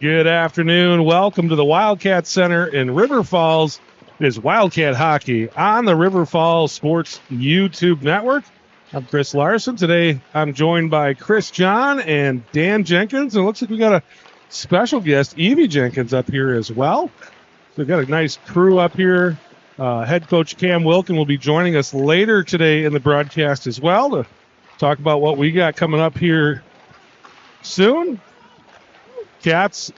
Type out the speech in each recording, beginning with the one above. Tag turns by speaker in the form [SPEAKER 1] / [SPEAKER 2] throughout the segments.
[SPEAKER 1] Good afternoon. Welcome to the Wildcat Center in River Falls. It is Wildcat Hockey on the River Falls Sports YouTube Network. I'm Chris Larson. Today I'm joined by Chris John and Dan Jenkins. And it looks like we got a special guest, Evie Jenkins, up here as well. So we've got a nice crew up here. Head coach Cam Wilkin will be joining us later today in the broadcast as well to talk about what we got coming up here soon. Cats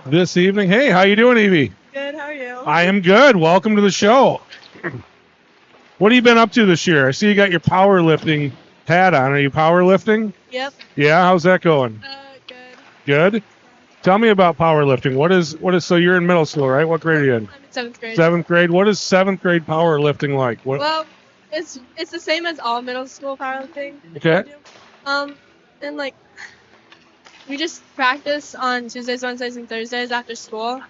[SPEAKER 1] this evening. Hey, how you doing, Evie?
[SPEAKER 2] Good, how are you?
[SPEAKER 1] I am good. Welcome to the show. What have you been up to this year? I see you got your powerlifting hat on. Are you powerlifting?
[SPEAKER 2] Yep.
[SPEAKER 1] Yeah, how's that going?
[SPEAKER 2] Good.
[SPEAKER 1] Good? Tell me about powerlifting. What is so you're in middle school, right? What grade are you in?
[SPEAKER 2] I'm in 7th grade.
[SPEAKER 1] 7th grade. What is 7th grade powerlifting like? What?
[SPEAKER 2] Well, it's the same as all middle school powerlifting.
[SPEAKER 1] Okay.
[SPEAKER 2] And like we just practice on Tuesdays, Wednesdays, and Thursdays after school.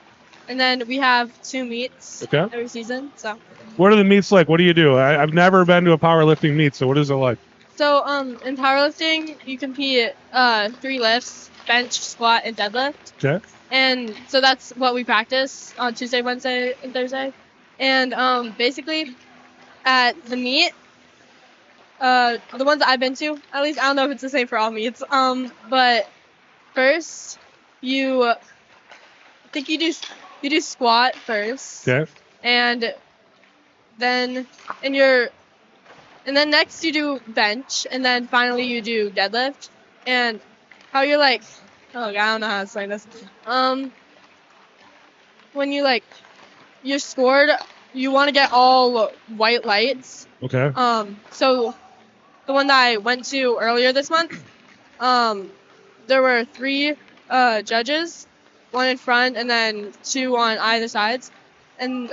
[SPEAKER 2] And then we have 2 meets every season. So
[SPEAKER 1] What are the meets like? What do you do? I've never been to a powerlifting meet, so what is it like?
[SPEAKER 2] So in powerlifting you compete 3 lifts, bench, squat, and deadlift.
[SPEAKER 1] Okay.
[SPEAKER 2] And so that's what we practice on Tuesday, Wednesday, and Thursday. And basically, at the meet, the ones that I've been to, at least, I don't know if it's the same for all meets. But first, I think you do squat first.
[SPEAKER 1] Okay.
[SPEAKER 2] And then next you do bench, and then finally you do deadlift. And how you're like, I don't know how to explain this. When you're scored, you want to get all white lights.
[SPEAKER 1] Okay.
[SPEAKER 2] So the one that I went to earlier this month, there were 3 judges, 1 in front and then 2 on either sides, and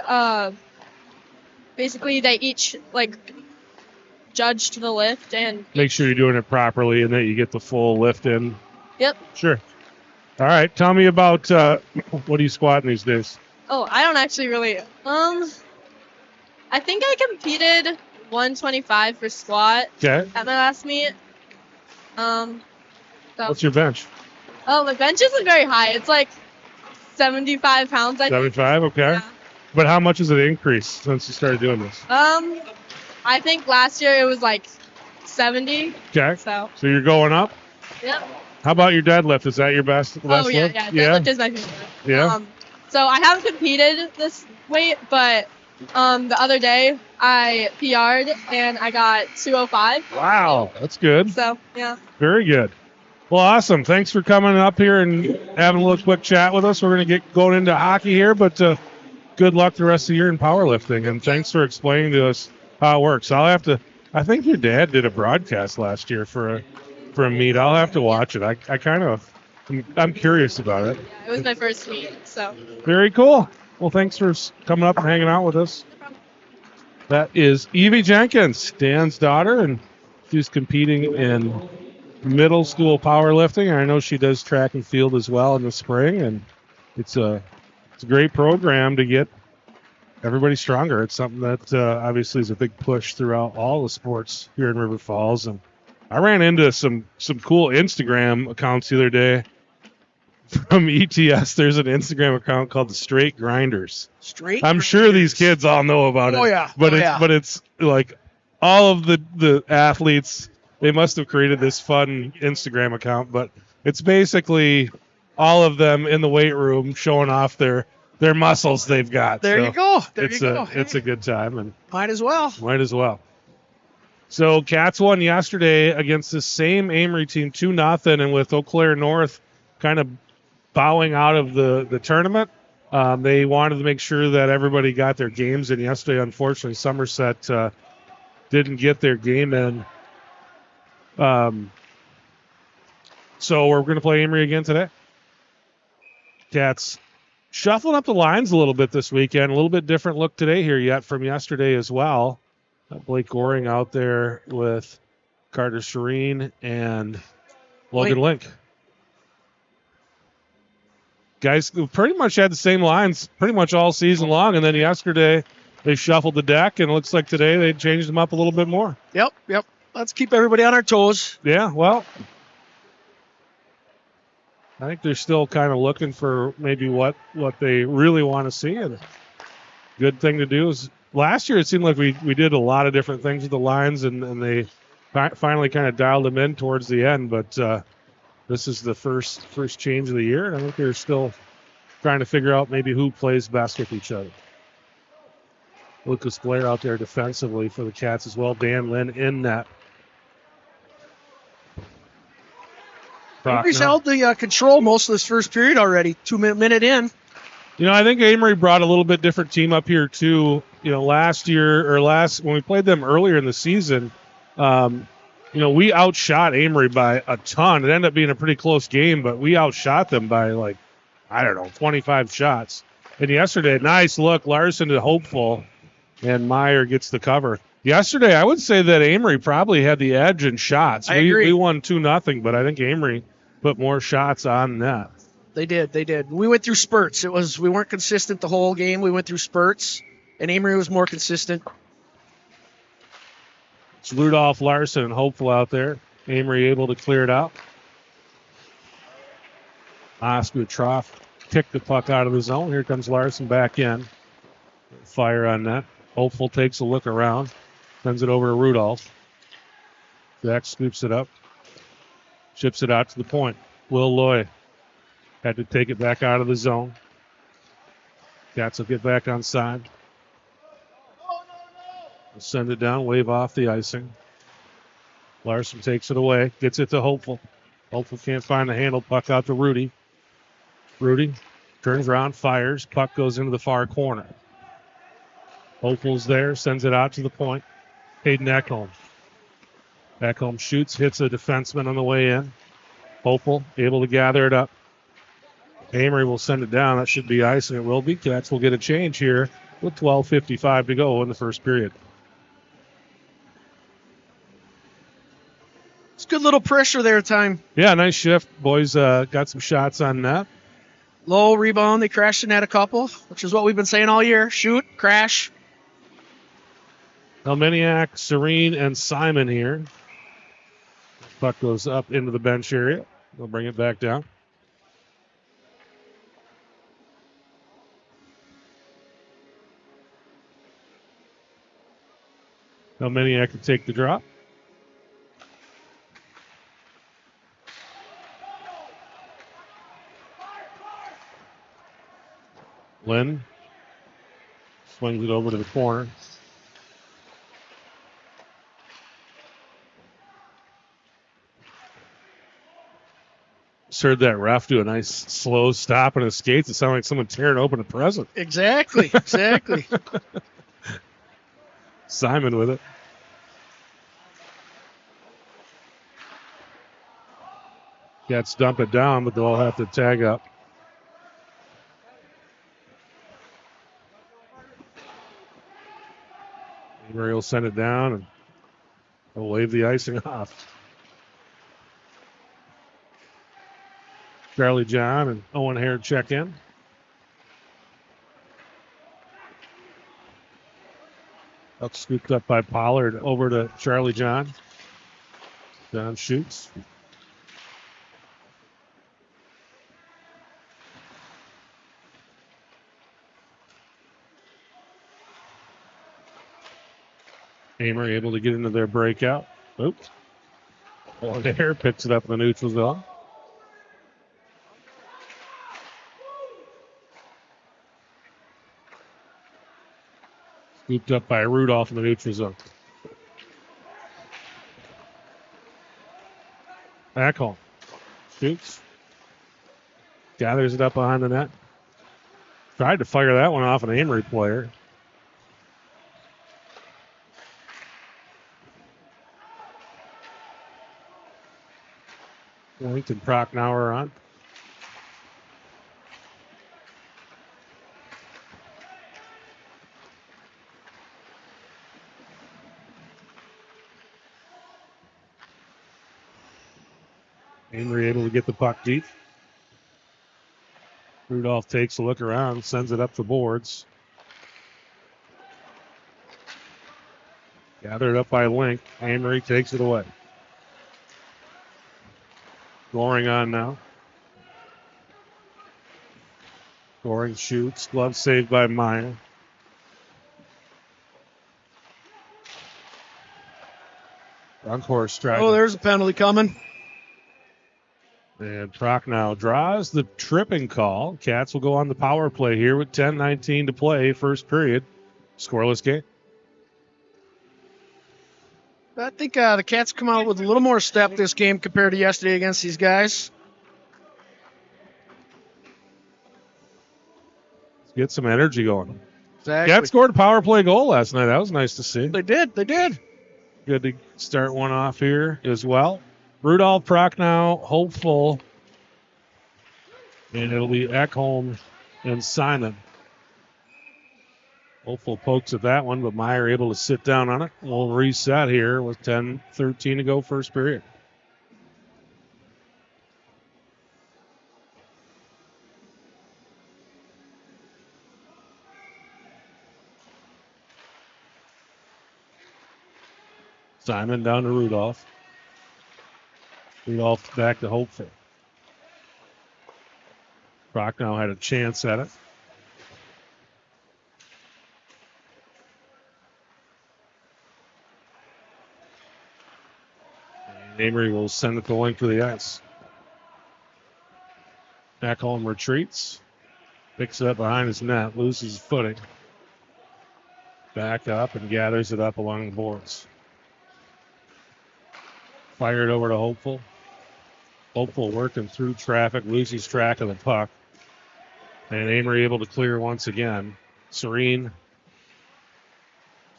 [SPEAKER 2] basically they each judged the lift and
[SPEAKER 1] make sure you're doing it properly and that you get the full lift in.
[SPEAKER 2] Yep.
[SPEAKER 1] Sure. All right. Tell me about what are you squatting these days?
[SPEAKER 2] Oh, I don't actually really. I think I competed 125 for squat
[SPEAKER 1] Okay.
[SPEAKER 2] at my last meet. So,
[SPEAKER 1] What's your bench?
[SPEAKER 2] Oh, the bench isn't very high. It's like 75 pounds, I think.
[SPEAKER 1] 75. Okay.
[SPEAKER 2] Yeah.
[SPEAKER 1] But how much has it increased since you started doing this?
[SPEAKER 2] I think last year it was like 70.
[SPEAKER 1] Okay.
[SPEAKER 2] So.
[SPEAKER 1] So you're going up.
[SPEAKER 2] Yep.
[SPEAKER 1] How about your deadlift? Is that your best
[SPEAKER 2] Oh yeah,
[SPEAKER 1] lift?
[SPEAKER 2] yeah. Deadlift is my favorite.
[SPEAKER 1] Yeah.
[SPEAKER 2] So I haven't competed this weight, but the other day I PR'd and I got 205.
[SPEAKER 1] Wow, that's good.
[SPEAKER 2] So yeah.
[SPEAKER 1] Very good. Well, awesome. Thanks for coming up here and having a little quick chat with us. We're going to get going into hockey here, but good luck the rest of the year in powerlifting, and thanks for explaining to us how it works. I think your dad did a broadcast last year for a meet. I'll have to watch it. I'm curious about it.
[SPEAKER 2] Yeah, it was my first meet, so.
[SPEAKER 1] Very cool. Well, thanks for coming up and hanging out with us.
[SPEAKER 2] No problem.
[SPEAKER 1] That is Evie Jenkins, Dan's daughter, and she's competing in middle school powerlifting. I know she does track and field as well in the spring, and it's a great program to get everybody stronger. It's something that obviously is a big push throughout all the sports here in River Falls. And I ran into some cool Instagram accounts the other day from ETS. There's an Instagram account called the Straight Grinders. I'm sure these kids all know about it.
[SPEAKER 3] Oh yeah.
[SPEAKER 1] But it's like all of the athletes, they must have created this fun Instagram account, but it's basically all of them in the weight room showing off their muscles they've got.
[SPEAKER 3] There you go.
[SPEAKER 1] It's a good time, and
[SPEAKER 3] Might as well.
[SPEAKER 1] So Cats won yesterday against the same Amery team 2-0, and with Eau Claire North kind of bowing out of the tournament, they wanted to make sure that everybody got their games in yesterday. Unfortunately, Somerset didn't get their game in. So we're going to play Amery again today. Cats shuffling up the lines a little bit this weekend. A little bit different look today here yet from yesterday as well. Blake Goring out there with Carter Serene and Logan Link. Guys who pretty much had the same lines pretty much all season long, and then yesterday they shuffled the deck, and it looks like today they changed them up a little bit more.
[SPEAKER 3] Yep. Let's keep everybody on our toes.
[SPEAKER 1] Yeah, well, I think they're still kind of looking for maybe what they really want to see. And good thing to do is last year it seemed like we did a lot of different things with the lines, and they finally kind of dialed them in towards the end. But this is the first change of the year, and I think they're still trying to figure out maybe who plays best with each other. Lucas Blair out there defensively for the Cats as well. Dan Lynn in net.
[SPEAKER 3] Amery's held the control most of this first period already. 2 minute in.
[SPEAKER 1] I think Amery brought a little bit different team up here too. Last year when we played them earlier in the season, we outshot Amery by a ton. It ended up being a pretty close game, but we outshot them by 25 shots. And yesterday, nice look, Larson to Hopeful, and Meyer gets the cover. Yesterday, I would say that Amery probably had the edge in shots.
[SPEAKER 3] I agree.
[SPEAKER 1] We won 2-0, but I think Amery put more shots on net.
[SPEAKER 3] They did. We went through spurts. We weren't consistent the whole game. We went through spurts, and Amery was more consistent.
[SPEAKER 1] It's Rudolph, Larson, and Hopeful out there. Amery able to clear it out. Oscar Trough kicked the puck out of the zone. Here comes Larson back in. Fire on net. Hopeful takes a look around. Sends it over to Rudolph. Zach scoops it up. Chips it out to the point. Will Loy had to take it back out of the zone. Cats will get back on side. Send it down, wave off the icing. Larson takes it away, gets it to Hopeful. Hopeful can't find the handle. Puck out to Rudy. Rudy turns around, fires. Puck goes into the far corner. Hopeful's there, sends it out to the point. Hayden Ekholm. Ekholm shoots, hits a defenseman on the way in. Hopeful able to gather it up. Amery will send it down. That should be icing. It will be. Cats will get a change here with 12:55 to go in the first period.
[SPEAKER 3] It's good little pressure there, time.
[SPEAKER 1] Yeah, nice shift. Boys got some shots on net.
[SPEAKER 3] Low rebound. They crashed the net a couple, which is what we've been saying all year. Shoot, crash.
[SPEAKER 1] Helminiak, Serene, and Simon here. Puck goes up into the bench area. They'll bring it back down. Helminiak can take the drop. Lynn swings it over to the corner. Just heard that ref do a nice slow stop on his skates. It sounded like someone tearing open a present.
[SPEAKER 3] Exactly.
[SPEAKER 1] Simon with it. Cats dump it down, but they'll have to tag up. Amery will send it down and they'll wave the icing off. Charlie John and Owen Hare check in. Up scooped up by Pollard over to Charlie John. John shoots. Amery able to get into their breakout. Oops. Owen Hare picks it up in the neutral zone. Scooped up by Rudolph in the neutral zone. Back home. Shoots. Gathers it up behind the net. Tried to fire that one off an Amery player. Wellington Prochnower on. Amery able to get the puck deep. Rudolph takes a look around, sends it up the boards. Gathered up by Link. Amery takes it away. Scoring on now. Scoring shoots. Glove saved by Meyer. Encore strike.
[SPEAKER 3] Oh, there's a penalty coming.
[SPEAKER 1] And Prochnow draws the tripping call. Cats will go on the power play here with 10:19 to play, first period. Scoreless game.
[SPEAKER 3] I think the Cats come out with a little more step this game compared to yesterday against these guys.
[SPEAKER 1] Let's get some energy going.
[SPEAKER 3] Exactly.
[SPEAKER 1] Cats scored a power play goal last night. That was nice to see.
[SPEAKER 3] They did.
[SPEAKER 1] Good to start one off here as well. Rudolph, Prochnow, hopeful. And it'll be Ekholm and Simon. Hopeful pokes at that one, but Meyer able to sit down on it. We'll reset here with 10:13 to go, first period. Simon down to Rudolph. Rudolph back to Hopeful. Prochnow had a chance at it. And Amery will send it the length of the ice. Ekholm retreats. Picks it up behind his net. Loses his footing. Back up and gathers it up along the boards. Fired over to Hopeful. Hopeful working through traffic. Loses track of the puck. And Amery able to clear once again. Serene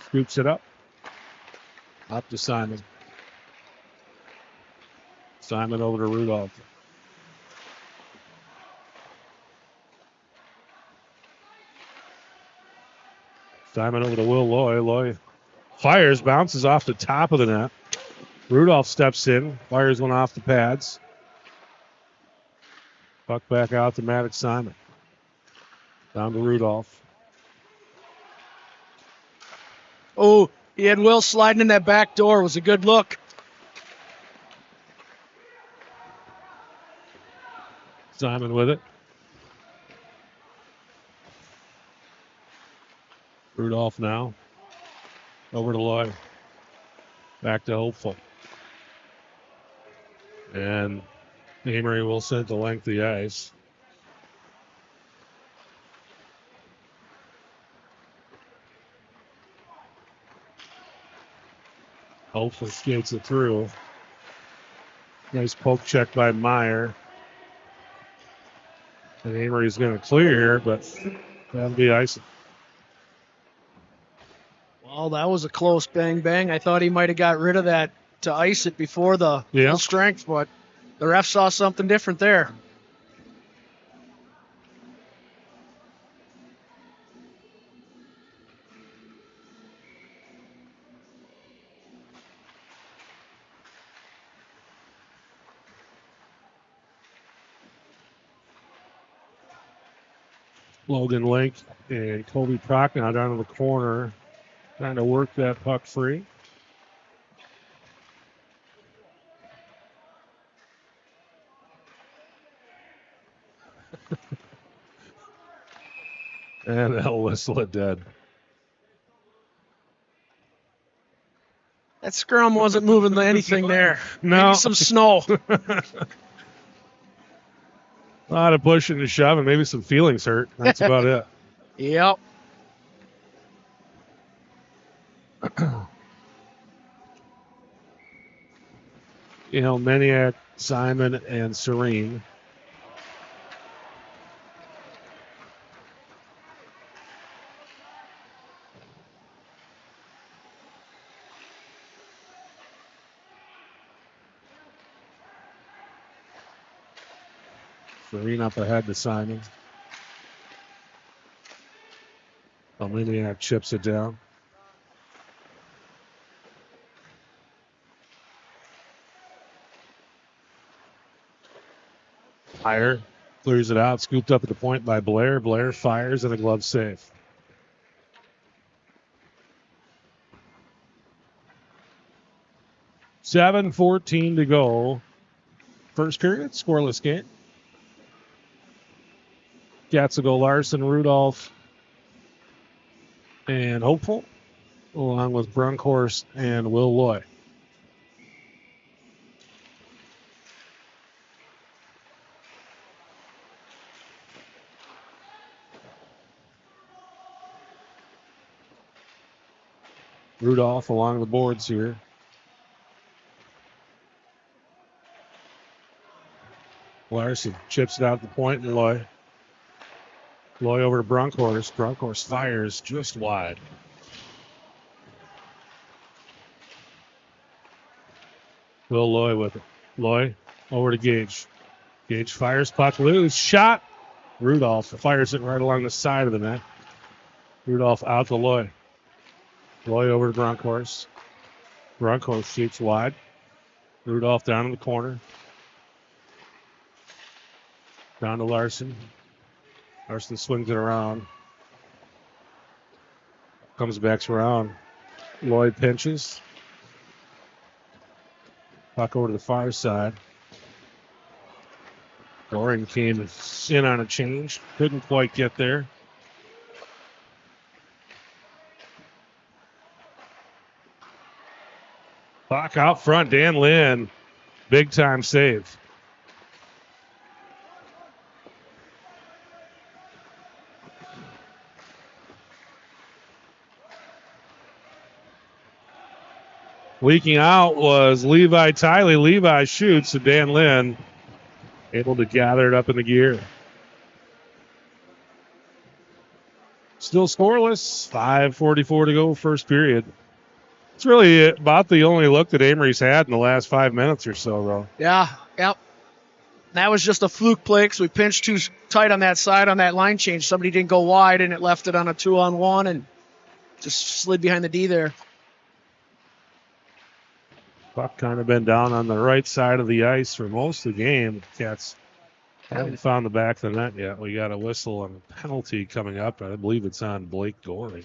[SPEAKER 1] scoops it up. Up to Simon. Simon over to Rudolph. Simon over to Will Loy. Loy fires, bounces off the top of the net. Rudolph steps in, fires one off the pads. Puck back out to Maddox Simon. Down to Rudolph.
[SPEAKER 3] Oh, he had Will sliding in that back door. It was a good look.
[SPEAKER 1] Simon with it. Rudolph now. Over to Loy. Back to Hopeful. And Amery will send the length of the ice. Hopeful skates it through. Nice poke check by Meyer. And Amery's going to clear, but that'll be icing.
[SPEAKER 3] Well, that was a close bang. I thought he might have got rid of that to ice it before the full strength, but the ref saw something different there.
[SPEAKER 1] Logan Link and Colby Prochnow down in the corner, trying to work that puck free. And they'll whistle it dead.
[SPEAKER 3] That scrum wasn't moving anything there.
[SPEAKER 1] No.
[SPEAKER 3] Maybe some snow.
[SPEAKER 1] A lot of pushing and shoving, maybe some feelings hurt. That's about it.
[SPEAKER 3] Yep.
[SPEAKER 1] Maniac, Simon, and Serene. Serene up ahead to Simon. Maniac chips it down. Meyer clears it out, scooped up at the point by Blair. Blair fires and a glove save. $7:14 to go. First period, scoreless game. Wildcats will go Larson, Rudolph, and Hopeful, along with Brunkhorst and Will Loy. Rudolph along the boards here. Larson chips it out the point, and Loy over to Brunkhorst. Brunkhorst fires just wide. Will Loy with it. Loy over to Gage. Gage fires, puck loose, shot. Rudolph fires it right along the side of the net. Rudolph out to Loy. Loy over to Brunkhorst. Brunkhorst shoots wide. Rudolph down in the corner. Down to Larson. Larson swings it around. Comes back around. Lloyd pinches. Puck over to the far side. Doring came in on a change. Couldn't quite get there. Puck out front. Dan Lynn. Big time save. Leaking out was Levi Tiley. Levi shoots, so Dan Lynn able to gather it up in the gear. Still scoreless. 5:44 to go, first period. It's really about the only look that Amery's had in the last 5 minutes or so, though.
[SPEAKER 3] Yeah, yep. That was just a fluke play because we pinched too tight on that side on that line change. Somebody didn't go wide, and it left it on a 2-on-1 and just slid behind the D there.
[SPEAKER 1] Puck kind of been down on the right side of the ice for most of the game. Cats haven't found the back of the net yet. We got a whistle and a penalty coming up. I believe it's on Blake Doring.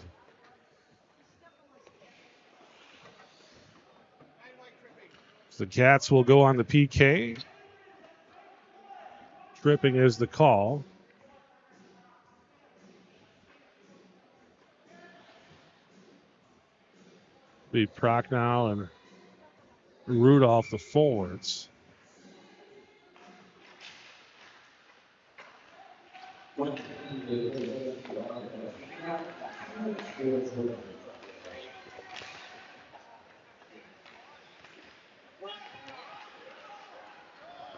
[SPEAKER 1] So the Cats will go on the PK. Tripping is the call. Be Prochnow and Rudolph, the forwards.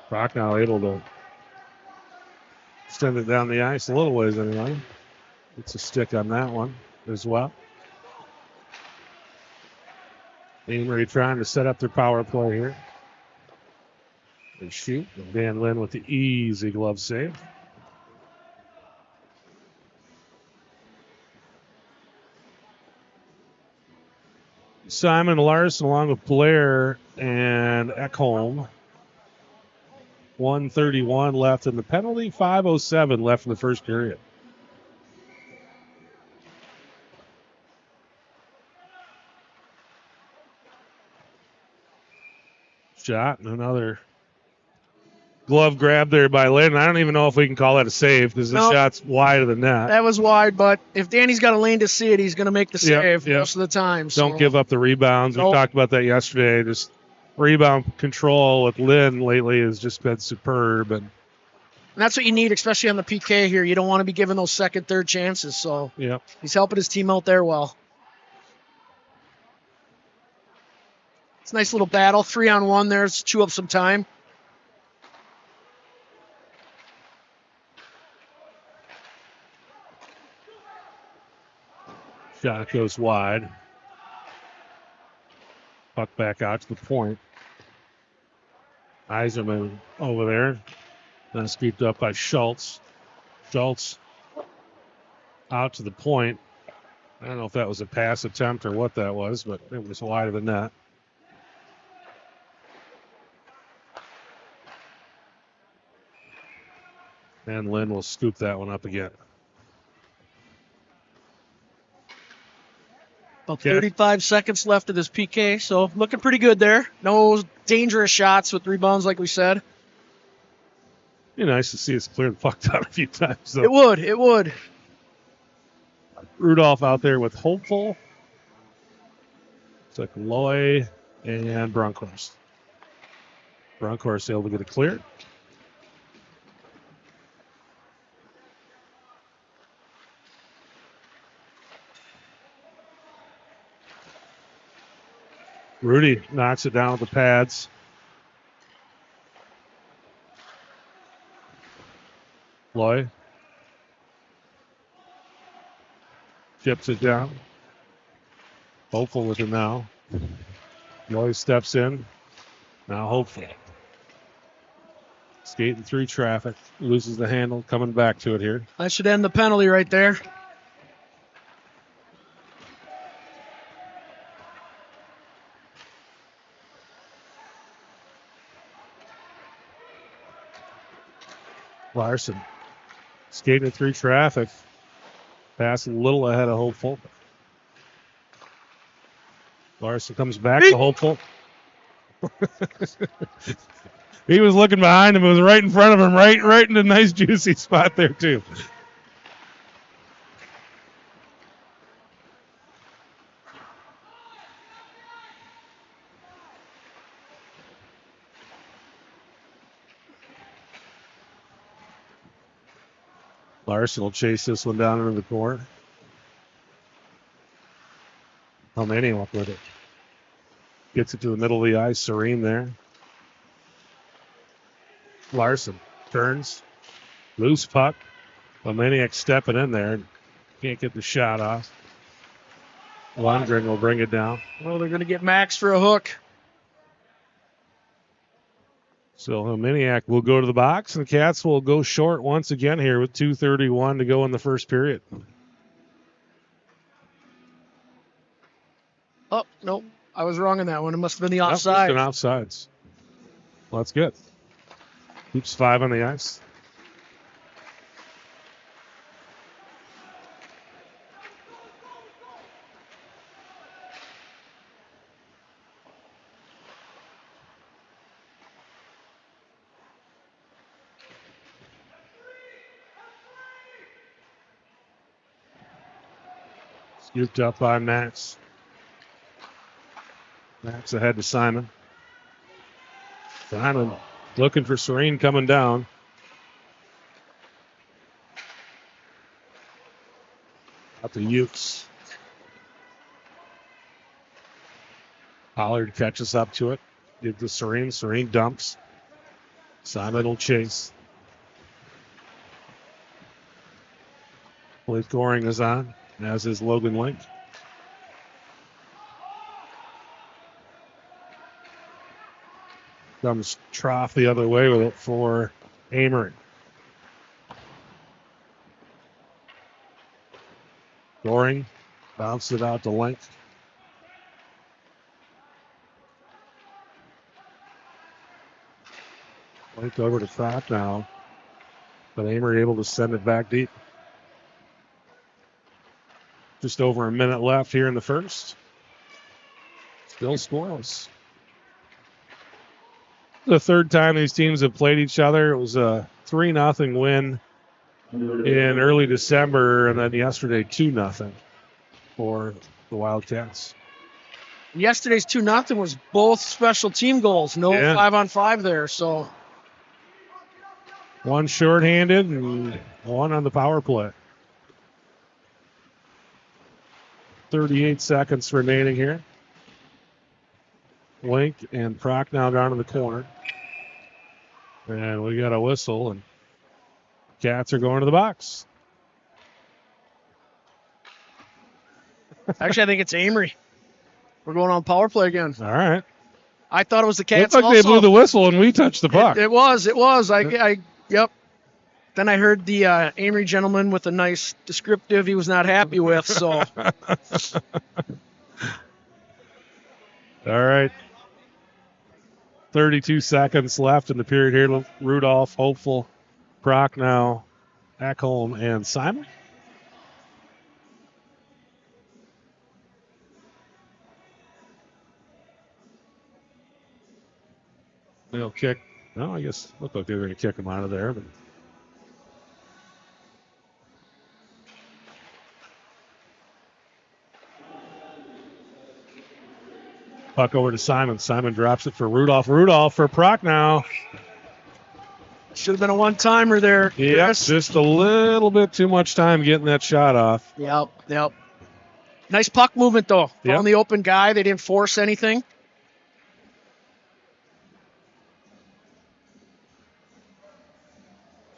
[SPEAKER 1] Prochnow able to send it down the ice a little ways anyway. It's a stick on that one as well. Amery trying to set up their power play here. They shoot. And Dan Lynn with the easy glove save. Simon Larson along with Blair and Ekholm. 1:31 left in the penalty. 5:07 left in the first period. Shot and another glove grab there by Lynn. I don't even know if we can call that a save because the shot's wide of the net.
[SPEAKER 3] That was wide, but if Danny's got a lane to see it, he's going to make the save most of the time.
[SPEAKER 1] Don't give up the rebounds. We talked about that yesterday. Just rebound control with Lynn lately has just been superb. And
[SPEAKER 3] that's what you need, especially on the PK here. You don't want to be giving those second, third chances. So he's helping his team out there well. It's a nice little battle. 3-on-1 there. Let's chew up some time.
[SPEAKER 1] Shot goes wide. Puck back out to the point. Eiserman over there. Then scooped up by Schultz. Schultz out to the point. I don't know if that was a pass attempt or what that was, but it was wide of the net. And Lynn will scoop that one up again.
[SPEAKER 3] About 35 seconds left of this PK, so looking pretty good there. No dangerous shots with rebounds like we said.
[SPEAKER 1] Be nice to see us clear the puck down a few times. So
[SPEAKER 3] It would. It would.
[SPEAKER 1] Rudolph out there with Hopeful. It's like Loy and Bronkhorst. Bronkhorst able to get it cleared. Rudy knocks it down with the pads. Loy chips it down. Hopeful with it now. Loy steps in. Now Hopeful. Skating through traffic. Loses the handle. Coming back to it here.
[SPEAKER 3] That should end the penalty right there.
[SPEAKER 1] Larson skating through traffic. Pass a little ahead of Hopeful. Larson comes back to Hopeful. He was looking behind him. It was right in front of him, right in a nice juicy spot there too. Larson will chase this one down into the corner. Amery up with it. Gets it to the middle of the ice. Serene there. Larson turns. Loose puck. Amery stepping in there. Can't get the shot off. Lundgren will bring it down.
[SPEAKER 3] Oh, they're going to get Max for a hook.
[SPEAKER 1] So Hominiak will go to the box, and the Cats will go short once again here with 2:31 to go in the first period.
[SPEAKER 3] Oh, no. I was wrong on that one. It must have been the
[SPEAKER 1] Nope,
[SPEAKER 3] offside.
[SPEAKER 1] been offsides. Well, that's good. Keeps 5 on the ice. Scooped up by Max. Max ahead to Simon. Simon looking for Serene coming down. Up to Ukes. Pollard catches up to it. Gives to Serene. Serene dumps. Simon will chase. Blake Goring is on, as is Logan Link. Comes Trough the other way with it for Amery. Goring bounced it out to Link. Link over to Trough now, but Amery able to send it back deep. Just over a minute left here in the first. Still scoreless. The third time these teams have played each other. It was a 3-0 win in early December, and then yesterday 2-0 for the Wildcats.
[SPEAKER 3] Yesterday's 2-0 was both special team goals. No 5-on-5 there, so.
[SPEAKER 1] One shorthanded and one on the power play. 38 seconds remaining here. Link and Proc now down in the corner. And we got a whistle, and Cats are going to the box.
[SPEAKER 3] Actually, I think it's Amery. We're going on power play again.
[SPEAKER 1] All right.
[SPEAKER 3] I thought it was the Cats.
[SPEAKER 1] Looked like they blew the whistle and we touched the puck.
[SPEAKER 3] It was. Yep. Then I heard the Amery gentleman with a nice descriptive he was not happy with, so.
[SPEAKER 1] All right. 32 seconds left in the period here. Rudolph, Hopeful, Proc now, Ekholm, and Simon. They'll kick No, I guess looked like they were going to kick him out of there. But puck over to Simon. Simon drops it for Rudolph. Rudolph for Prochnow.
[SPEAKER 3] Should have been a one-timer there.
[SPEAKER 1] Yeah,
[SPEAKER 3] Chris.
[SPEAKER 1] just a little bit too much time getting that shot off.
[SPEAKER 3] Yep. Nice puck movement, though.
[SPEAKER 1] Yep.
[SPEAKER 3] On the open guy, they didn't force anything.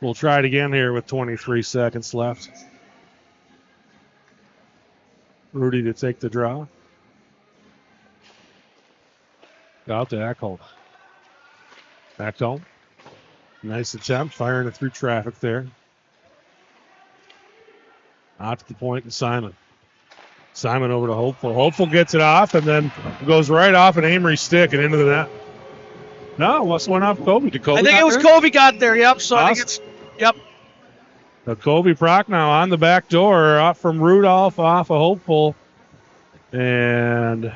[SPEAKER 1] We'll try it again here with 23 seconds left. Rudy to take the draw. Out to Ekholm. Ekholm. Nice attempt, firing it through traffic there. Out to the point and Simon. Simon over to Hopeful. Hopeful gets it off and then goes right off an Amery stick and into the net. No, must went off Kobe. Did Kobe
[SPEAKER 3] I think it was Kobe got there, yep. So I think it's, yep.
[SPEAKER 1] Now Kobe Prochnow on the back door, off from Rudolph, off a Hopeful, and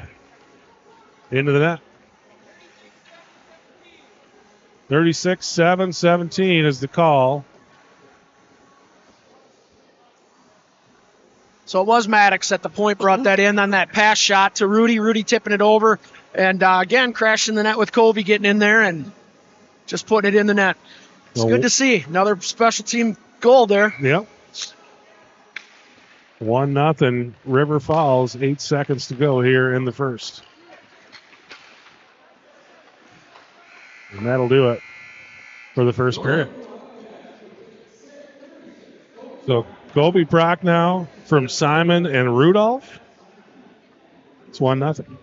[SPEAKER 1] into the net. 36-7-17 is the call.
[SPEAKER 3] So it was Maddox at the point, brought that in on that pass shot to Rudy. Rudy tipping it over. And again, crashing the net with Kobe getting in there and just putting it in the net. It's good to see. Another special team goal there.
[SPEAKER 1] Yep. 1-0 River Falls. 8 seconds to go here in the first. And that'll do it for the first period. So Kobe Prochnow from Simon and Rudolph. It's 1-0.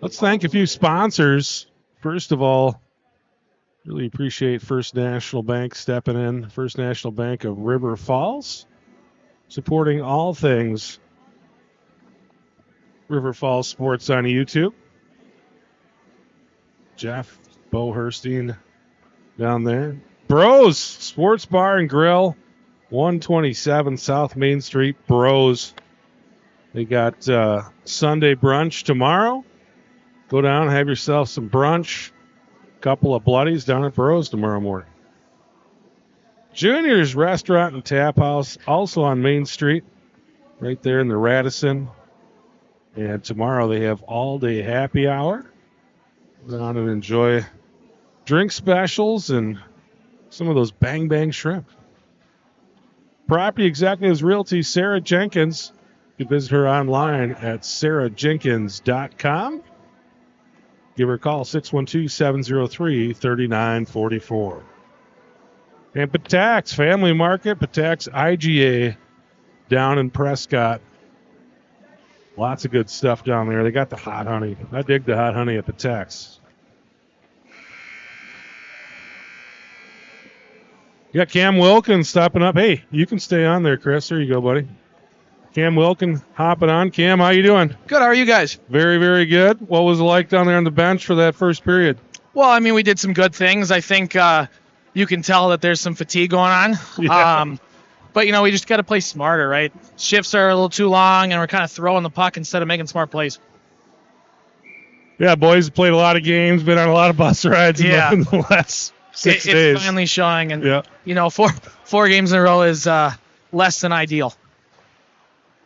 [SPEAKER 1] Let's thank a few sponsors. First of all, really appreciate First National Bank stepping in. First National Bank of River Falls, supporting all things River Falls Sports on YouTube. Jeff Boherstein down there. Bros Sports Bar and Grill, 127 South Main Street. Bros. They got Sunday brunch tomorrow. Go down, have yourself some brunch. Couple of bloodies down at Bros tomorrow morning. Junior's Restaurant and Tap House, also on Main Street, right there in the Radisson. And tomorrow they have all-day happy hour. Go down and enjoy drink specials and some of those Bang Bang shrimp. Property Executives Realty, Sarah Jenkins. You can visit her online at sarahjenkins.com. Give her a call, 612-703-3944. And Patax Family Market, Patax IGA down in Prescott. Lots of good stuff down there. They got the hot honey. I dig the hot honey at Patax. You got Cam Wilkins stopping up. Hey, you can stay on there, Chris. There you go, buddy. Cam Wilkins hopping on. Cam, how you doing?
[SPEAKER 4] Good. How are you guys?
[SPEAKER 1] Very, very good. What was it like down there on the bench for that first period?
[SPEAKER 4] Well, I mean, we did some good things. I think you can tell that there's some fatigue going on.
[SPEAKER 1] Yeah.
[SPEAKER 4] But, we just got to play smarter, right? Shifts are a little too long, and we're kind of throwing the puck instead of making smart plays.
[SPEAKER 1] Yeah, boys have played a lot of games, been on a lot of bus rides in the last 6 days.
[SPEAKER 4] It's finally showing, and, four games in a row is less than ideal.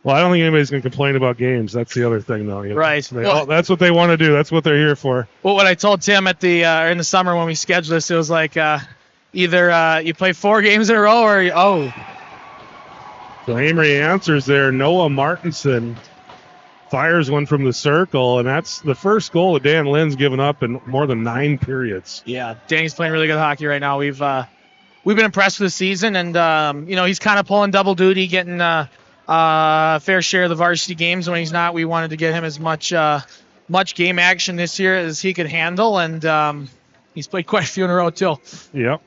[SPEAKER 1] Well, I don't think anybody's going to complain about games. That's the other thing, though.
[SPEAKER 4] Right.
[SPEAKER 1] That's what they want to do. That's what they're here for.
[SPEAKER 4] Well, what I told Tim at the in the summer when we scheduled this, it was like either you play 4 games in a row or
[SPEAKER 1] So Amery answers there. Noah Martinson fires one from the circle, and that's the first goal that Dan Lynn's given up in more than 9 periods.
[SPEAKER 4] Yeah, Danny's playing really good hockey right now. We've been impressed with the season, and he's kind of pulling double duty, getting fair share of the varsity games. When he's not, we wanted to get him as much game action this year as he could handle, and he's played quite a few in a row too.
[SPEAKER 1] Yep.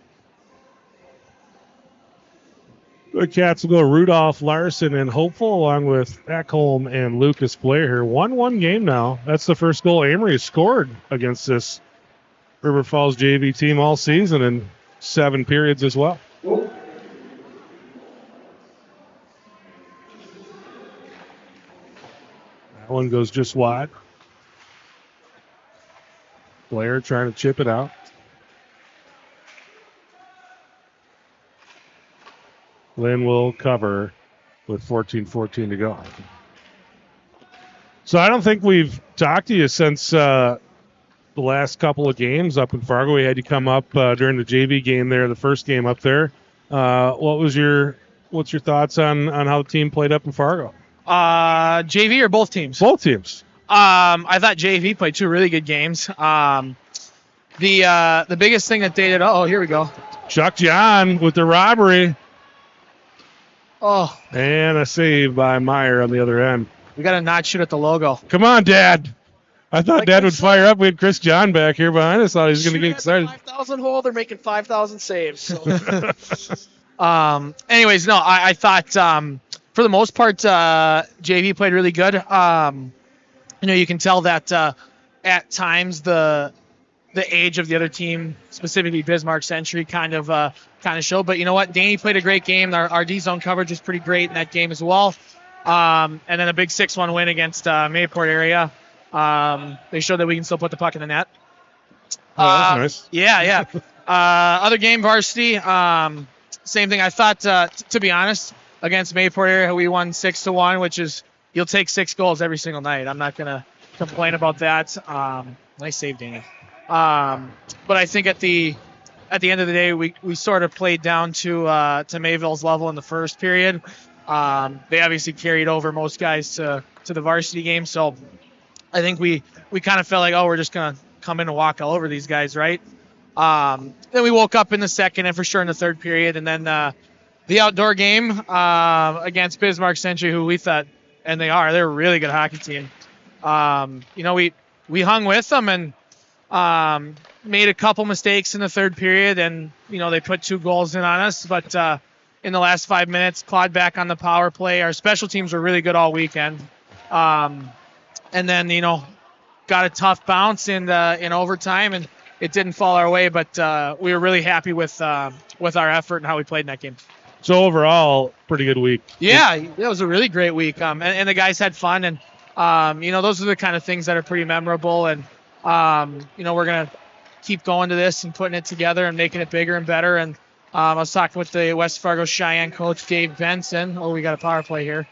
[SPEAKER 1] The Cats will go Rudolph, Larson, and Hopeful, along with Ekholm and Lucas Blair. 1-1 game now. That's the first goal Amery has scored against this River Falls JV team all season in 7 periods as well. one goes just wide. Blair trying to chip it out. Lynn will cover with 14-14 to go. So I don't think we've talked to you since the last couple of games up in Fargo. We had you come up during the JV game there, the first game up there. What's your thoughts on how the team played up in Fargo?
[SPEAKER 4] JV or both teams?
[SPEAKER 1] Both teams.
[SPEAKER 4] I thought JV played 2 really good games. The biggest thing that they did. Oh, here we go.
[SPEAKER 1] Chuck John with the robbery.
[SPEAKER 4] Oh.
[SPEAKER 1] And a save by Meyer on the other end.
[SPEAKER 4] We got to not shoot at the logo.
[SPEAKER 1] Come on, Dad. I thought Dad would fire up. We had Chris John back here behind us. Thought he was going to get excited.
[SPEAKER 3] 5,000 hole, they're making 5,000 saves. So.
[SPEAKER 4] Anyways, no, I thought for the most part JV played really good. You can tell that at times the age of the other team, specifically Bismarck Century, kind of showed. But you know what? Danny played a great game. Our D-zone coverage was pretty great in that game as well. And then a big 6-1 win against Mayport area. They showed that we can still put the puck in the net.
[SPEAKER 1] Oh, that's nice.
[SPEAKER 4] Yeah. Other game, varsity. Same thing. I thought, to be honest, against Mayport area, we won 6-1, which is you'll take 6 goals every single night. I'm not gonna complain about that. Nice save, Danny. But I think at the end of the day, we sort of played down to Mayville's level in the first period. They obviously carried over most guys to the varsity game, so I think we kind of felt like, we're just gonna come in and walk all over these guys, right? Then we woke up in the second and for sure in the third period, and then the outdoor game against Bismarck Century, who we thought, and they're a really good hockey team. We hung with them and made a couple mistakes in the third period, and they put 2 goals in on us, but in the last 5 minutes, clawed back on the power play. Our special teams were really good all weekend. And then, got a tough bounce in overtime, and it didn't fall our way, but we were really happy with our effort and how we played in that game.
[SPEAKER 1] So overall, pretty good week.
[SPEAKER 4] Yeah, it was a really great week. And the guys had fun, and those are the kind of things that are pretty memorable. And we're gonna keep going to this and putting it together and making it bigger and better. And I was talking with the West Fargo Cheyenne coach, Dave Benson. Oh, we got a power play here.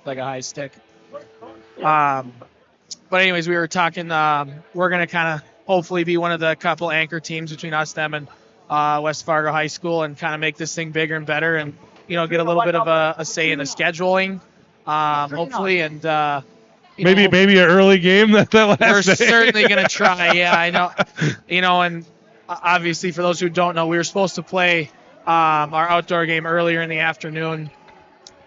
[SPEAKER 4] Like a high stick. But anyways, we were talking, we're going to kind of hopefully be one of the couple anchor teams between us, them, and West Fargo High School, and kind of make this thing bigger and better, and get a little bit of a say in the scheduling, hopefully, and
[SPEAKER 1] maybe an early game that last
[SPEAKER 4] we're
[SPEAKER 1] day.
[SPEAKER 4] certainly going to try. Yeah, I know. And obviously for those who don't know, we were supposed to play our outdoor game earlier in the afternoon.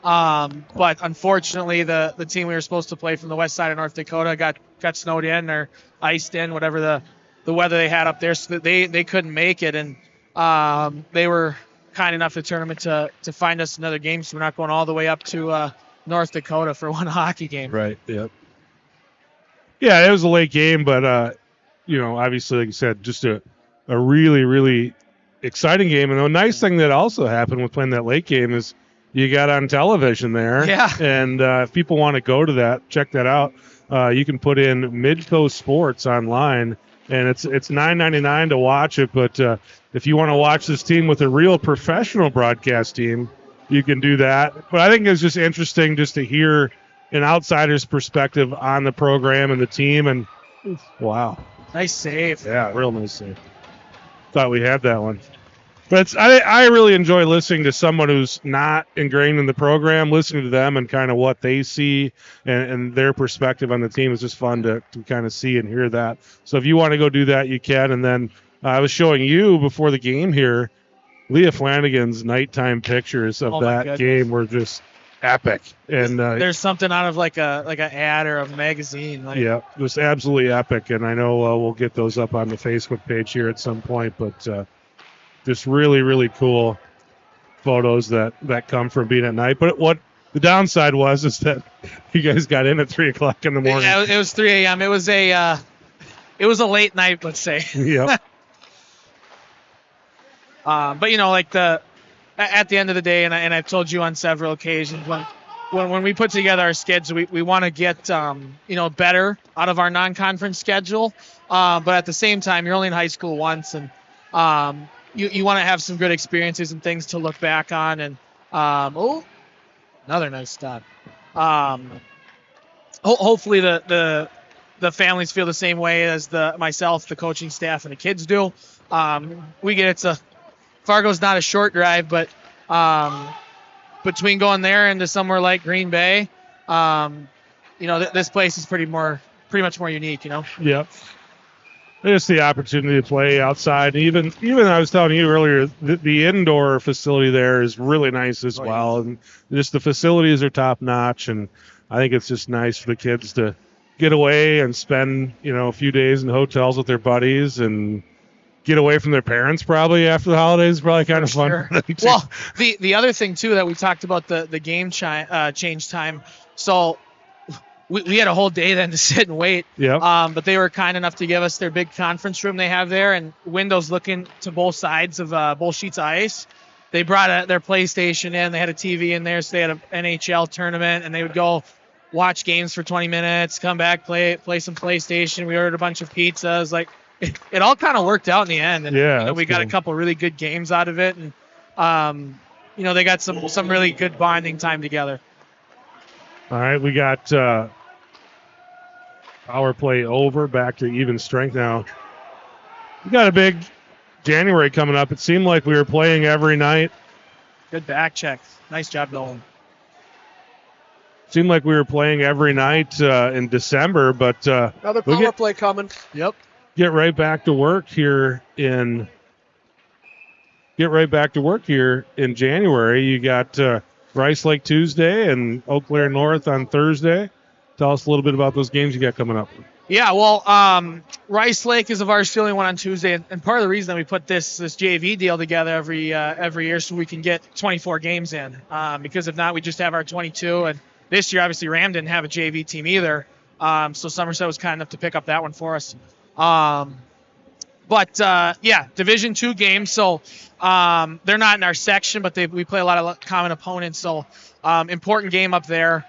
[SPEAKER 4] But unfortunately, the team we were supposed to play from the west side of North Dakota got snowed in or iced in, whatever the weather they had up there, so that they couldn't make it. And they were kind enough the tournament to find us another game, so we're not going all the way up to North Dakota for one hockey game.
[SPEAKER 1] Right. Yep. Yeah, it was a late game, but obviously, like you said, just a really, really exciting game. And the nice thing that also happened with playing that late game is you got on television there.
[SPEAKER 4] Yeah.
[SPEAKER 1] And if people want to go to that, check that out. You can put in Midcoast Sports online, and it's $9.99 to watch it. But if you want to watch this team with a real professional broadcast team, you can do that. But I think it's just interesting just to hear an outsider's perspective on the program and the team. And wow.
[SPEAKER 4] Nice save.
[SPEAKER 1] Yeah, real nice save. Thought we had that one. But I really enjoy listening to someone who's not ingrained in the program, listening to them and kind of what they see and their perspective on the team. Is just fun to kind of see and hear that. So if you want to go do that, you can. And then I was showing you before the game here, Leah Flanagan's nighttime pictures of that game were just epic. And
[SPEAKER 4] there's something out of like an ad or a magazine.
[SPEAKER 1] Yeah, it was absolutely epic. And I know we'll get those up on the Facebook page here at some point, but just really, really cool photos that come from being at night. But what the downside was is that you guys got in at 3 o'clock in the morning.
[SPEAKER 4] Yeah, it was 3 a.m. It was a late night, let's say.
[SPEAKER 1] Yep.
[SPEAKER 4] But like at the end of the day, and I've told you on several occasions, when we put together our schedule, we want to get better out of our non-conference schedule. But at the same time, you're only in high school once, and you want to have some good experiences and things to look back on. And another nice stop. Hopefully the families feel the same way as myself, the coaching staff, and the kids do. Fargo's not a short drive, but between going there into somewhere like Green Bay, this place is pretty much more unique.
[SPEAKER 1] Yep. Just the opportunity to play outside. Even I was telling you earlier, the indoor facility there is really nice as well, and just the facilities are top notch. And I think it's just nice for the kids to get away and spend a few days in hotels with their buddies and get away from their parents probably after the holidays. Probably kind of fun.
[SPEAKER 4] Sure. Well, the other thing too that we talked about the game change time. So we had a whole day then to sit and wait.
[SPEAKER 1] Yeah.
[SPEAKER 4] But they were kind enough to give us their big conference room they have there, and windows looking to both sides of both sheets of ice. They brought their PlayStation in. They had a TV in there, so they had an NHL tournament, and they would go watch games for 20 minutes, come back, play some PlayStation. We ordered a bunch of pizzas. Like it all kind of worked out in the end. And we got a couple really good games out of it, and they got some really good bonding time together.
[SPEAKER 1] All right, we got power play over, back to even strength now. We got a big January coming up. It seemed like we were playing every night.
[SPEAKER 4] Good back check. Nice job, Nolan.
[SPEAKER 1] Seemed like we were playing every night in December, but
[SPEAKER 3] another power play coming.
[SPEAKER 4] Yep.
[SPEAKER 1] Get right back to work here in January. You got Rice Lake Tuesday and Eau Claire North on Thursday. Tell us a little bit about those games you got coming up.
[SPEAKER 4] Yeah, well, Rice Lake is a varsity only one on Tuesday, and part of the reason that we put this JV deal together every year so we can get 24 games in, because if not, we just have our 22. And this year, obviously, Ram didn't have a JV team either, so Somerset was kind enough to pick up that one for us. Division II games, so they're not in our section, but we play a lot of common opponents, so important game up there.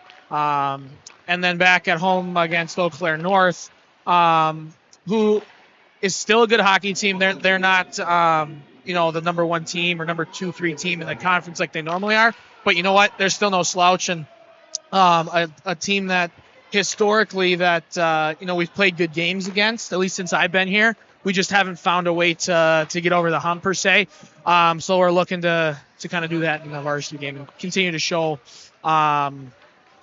[SPEAKER 4] And then back at home against Eau Claire North, who is still a good hockey team. They're not, the number one team or number 2-3 team in the conference like they normally are. But you know what? They're still no slouch, and a team that historically that we've played good games against, at least since I've been here. We just haven't found a way to get over the hump per se. So we're looking to kind of do that in the varsity game and continue to show.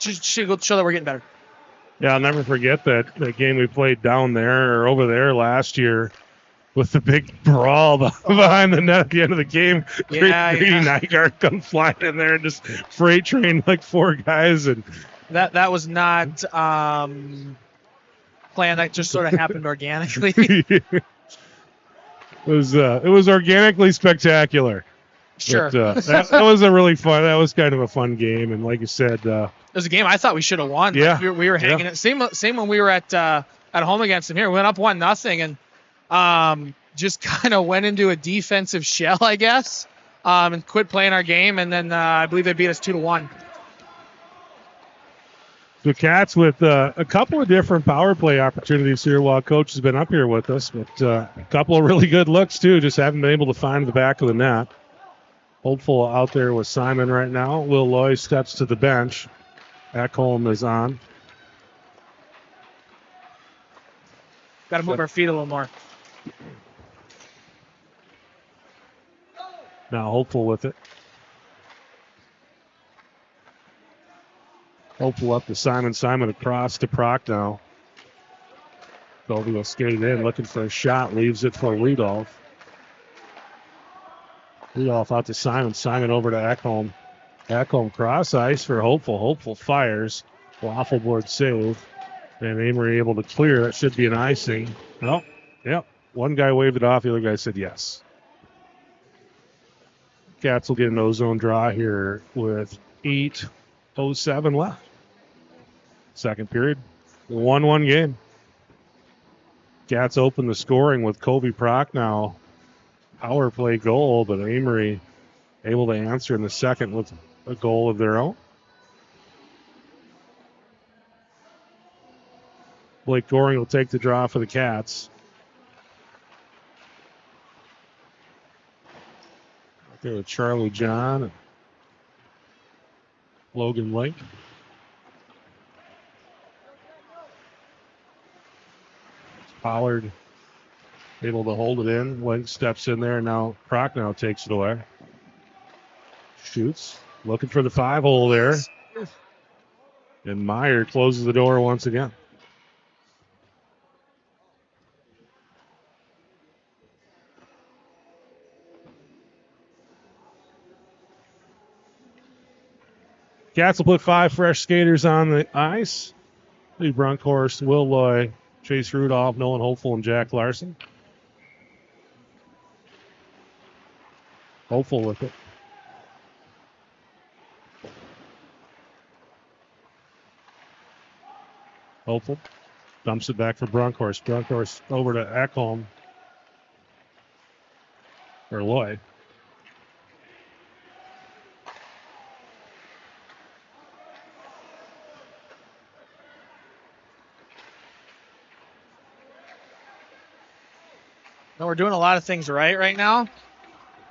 [SPEAKER 4] Show that we're getting better.
[SPEAKER 1] Yeah, I'll never forget that game we played down there or over there last year with the big brawl behind the net at the end of the game. Grady Nygaard come flying in there and just freight train like 4 guys. And
[SPEAKER 4] that was not planned. That just sort of happened organically.
[SPEAKER 1] It was organically spectacular.
[SPEAKER 4] Sure.
[SPEAKER 1] But, that was a really fun. That was kind of a fun game, and like you said,
[SPEAKER 4] it was a game I thought we should have won.
[SPEAKER 1] Yeah,
[SPEAKER 4] we were hanging it. Same when we were at home against them here. We went up 1-0, and just kind of went into a defensive shell, I guess, and quit playing our game. And then I believe they beat us 2-1.
[SPEAKER 1] The Cats with a couple of different power play opportunities here while Coach has been up here with us, but a couple of really good looks too. Just haven't been able to find the back of the net. Hopeful out there with Simon right now. Will Loy steps to the bench. Ekholm is on.
[SPEAKER 4] Got to move our feet a little more.
[SPEAKER 1] Now Hopeful with it. Hopeful up to Simon. Simon across to Proc now. Goldie will skate it in, looking for a shot. Leaves it for Rudolph. Rudolph out to Simon. Simon over to Ekholm. Ekholm cross ice for Hopeful. Hopeful fires. Waffle board save. And Amery able to clear. That should be an icing. No. Yep. One guy waved it off. The other guy said yes. Cats will get an ozone draw here with 8:07 left. Second period. 1-1 game. Cats open the scoring with Kobe Proc now power play goal, but Amery able to answer in the second with a goal of their own. Blake Goring will take the draw for the Cats. Right there with Charlie John and Logan Lake. Pollard able to hold it in. Link steps in there, and now Prochnow takes it away. Shoots. Looking for the 5-hole there. And Meyer closes the door once again. Cats will put 5 fresh skaters on the ice. Lee Brunkhorst, Will Loy, Chase Rudolph, Nolan Hopeful, and Jack Larson. Hopeful with it. Hopeful dumps it back for Brunkhorst. Brunkhorst over to Ekholm. Or Loy.
[SPEAKER 4] No, we're doing a lot of things right now.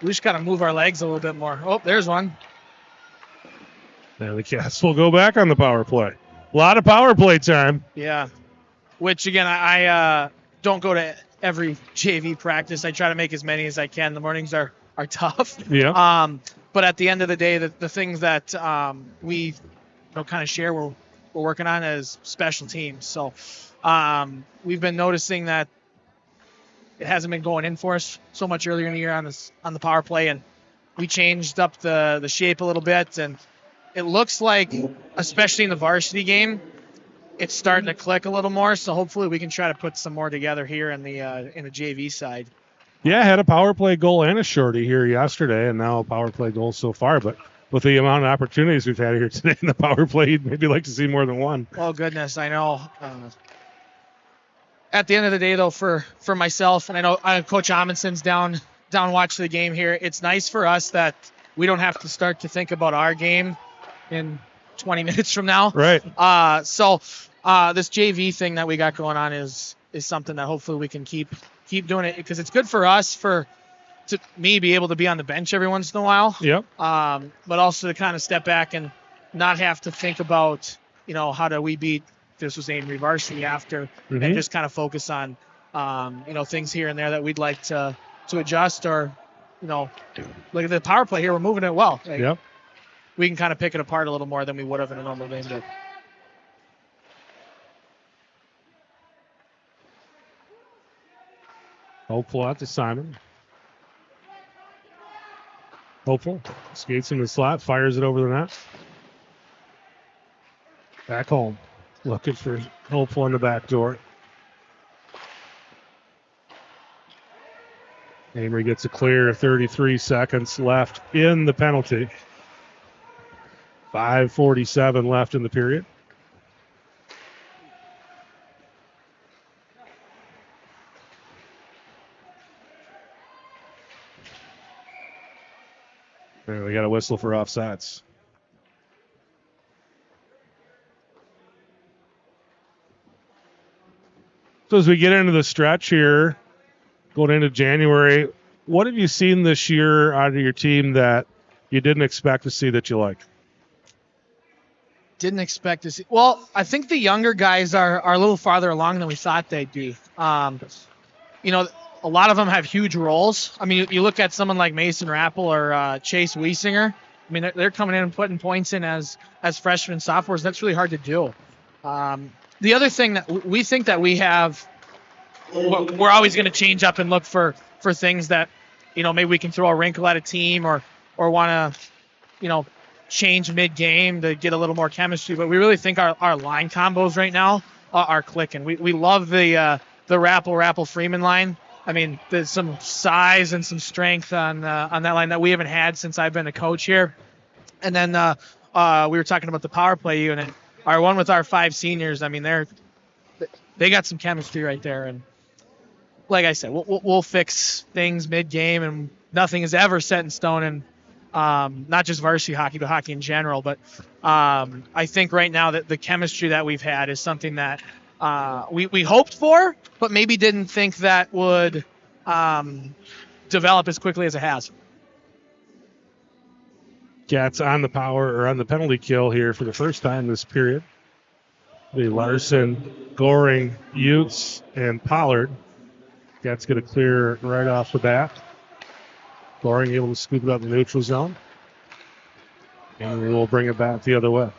[SPEAKER 4] We just got to move our legs a little bit more. Oh, there's one.
[SPEAKER 1] And the Cats will go back on the power play. A lot of power play time.
[SPEAKER 4] Yeah. Which, again, I don't go to every JV practice. I try to make as many as I can. The mornings are tough.
[SPEAKER 1] Yeah.
[SPEAKER 4] But at the end of the day, the things that we kind of share we're working on as special teams. So we've been noticing that it hasn't been going in for us so much earlier in the year on the power play, and we changed up the shape a little bit, and it looks like, especially in the varsity game, it's starting to click a little more. So hopefully we can try to put some more together here in the JV side.
[SPEAKER 1] Yeah, had a power play goal and a shorty here yesterday, and now a power play goal so far. But with the amount of opportunities we've had here today in the power play, you'd maybe like to see more than one.
[SPEAKER 4] Oh goodness, I know. At the end of the day, though, for myself, and I know Coach Amundson's down watching the game here, it's nice for us that we don't have to start to think about our game in 20 minutes from now.
[SPEAKER 1] Right.
[SPEAKER 4] So this JV thing that we got going on is something that hopefully we can keep doing it, because it's good for us to me be able to be on the bench every once in a while.
[SPEAKER 1] Yep.
[SPEAKER 4] But also to kind of step back and not have to think about, how do we beat this was Amery varsity after, and just kind of focus on, things here and there that we'd like to adjust, or, look at the power play here. We're moving it well.
[SPEAKER 1] Yep.
[SPEAKER 4] We can kind of pick it apart a little more than we would have in a normal game.
[SPEAKER 1] Hopeful out to Simon. Hopeful skates in the slot, fires it over the net. Back home. Looking for Hopeful in the back door. Amery gets a clear, 33 seconds left in the penalty. 5:47 left in the period. There, we got a whistle for offsides. So as we get into the stretch here, going into January, what have you seen this year out of your team that you didn't expect to see that you like?
[SPEAKER 4] Didn't expect to see. Well, I think the younger guys are a little farther along than we thought they'd be. A lot of them have huge roles. I mean, you look at someone like Mason Rappel or Chase Wiesinger. I mean, they're coming in and putting points in as freshmen and sophomores. That's really hard to do. The other thing that we think that we have, we're always going to change up and look for things that, maybe we can throw a wrinkle at a team or want to, change mid-game to get a little more chemistry. But we really think our line combos right now are clicking. We love the Rappel-Freeman line. I mean, there's some size and some strength on that line that we haven't had since I've been a coach here. And then we were talking about the power play unit. Our one with our 5 seniors, I mean, they got some chemistry right there. And like I said, we'll fix things mid-game, and nothing is ever set in stone, and not just varsity hockey, but hockey in general. But I think right now that the chemistry that we've had is something that we hoped for, but maybe didn't think that would develop as quickly as it has.
[SPEAKER 1] Cats on the power or on the penalty kill here for the first time this period. The Larson, Goring, Utes, and Pollard. Cats get a clear right off the bat. Goring able to scoop it up in the neutral zone. And we'll bring it back the other way.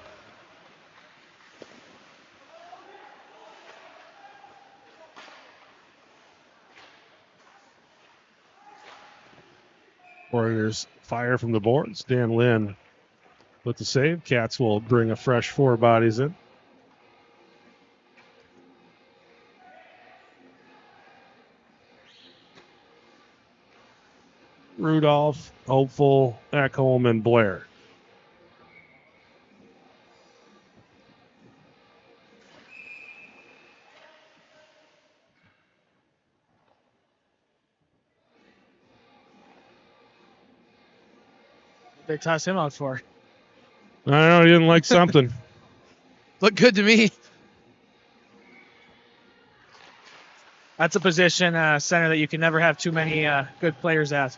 [SPEAKER 1] Warriors fire from the boards. Dan Lynn with the save. Cats will bring a fresh 4 bodies in. Rudolph, Hopeful, Ekholm, and Blair.
[SPEAKER 4] They toss him out for.
[SPEAKER 1] I know, he didn't like something.
[SPEAKER 4] Looked good to me. That's a position, center, that you can never have too many good players at.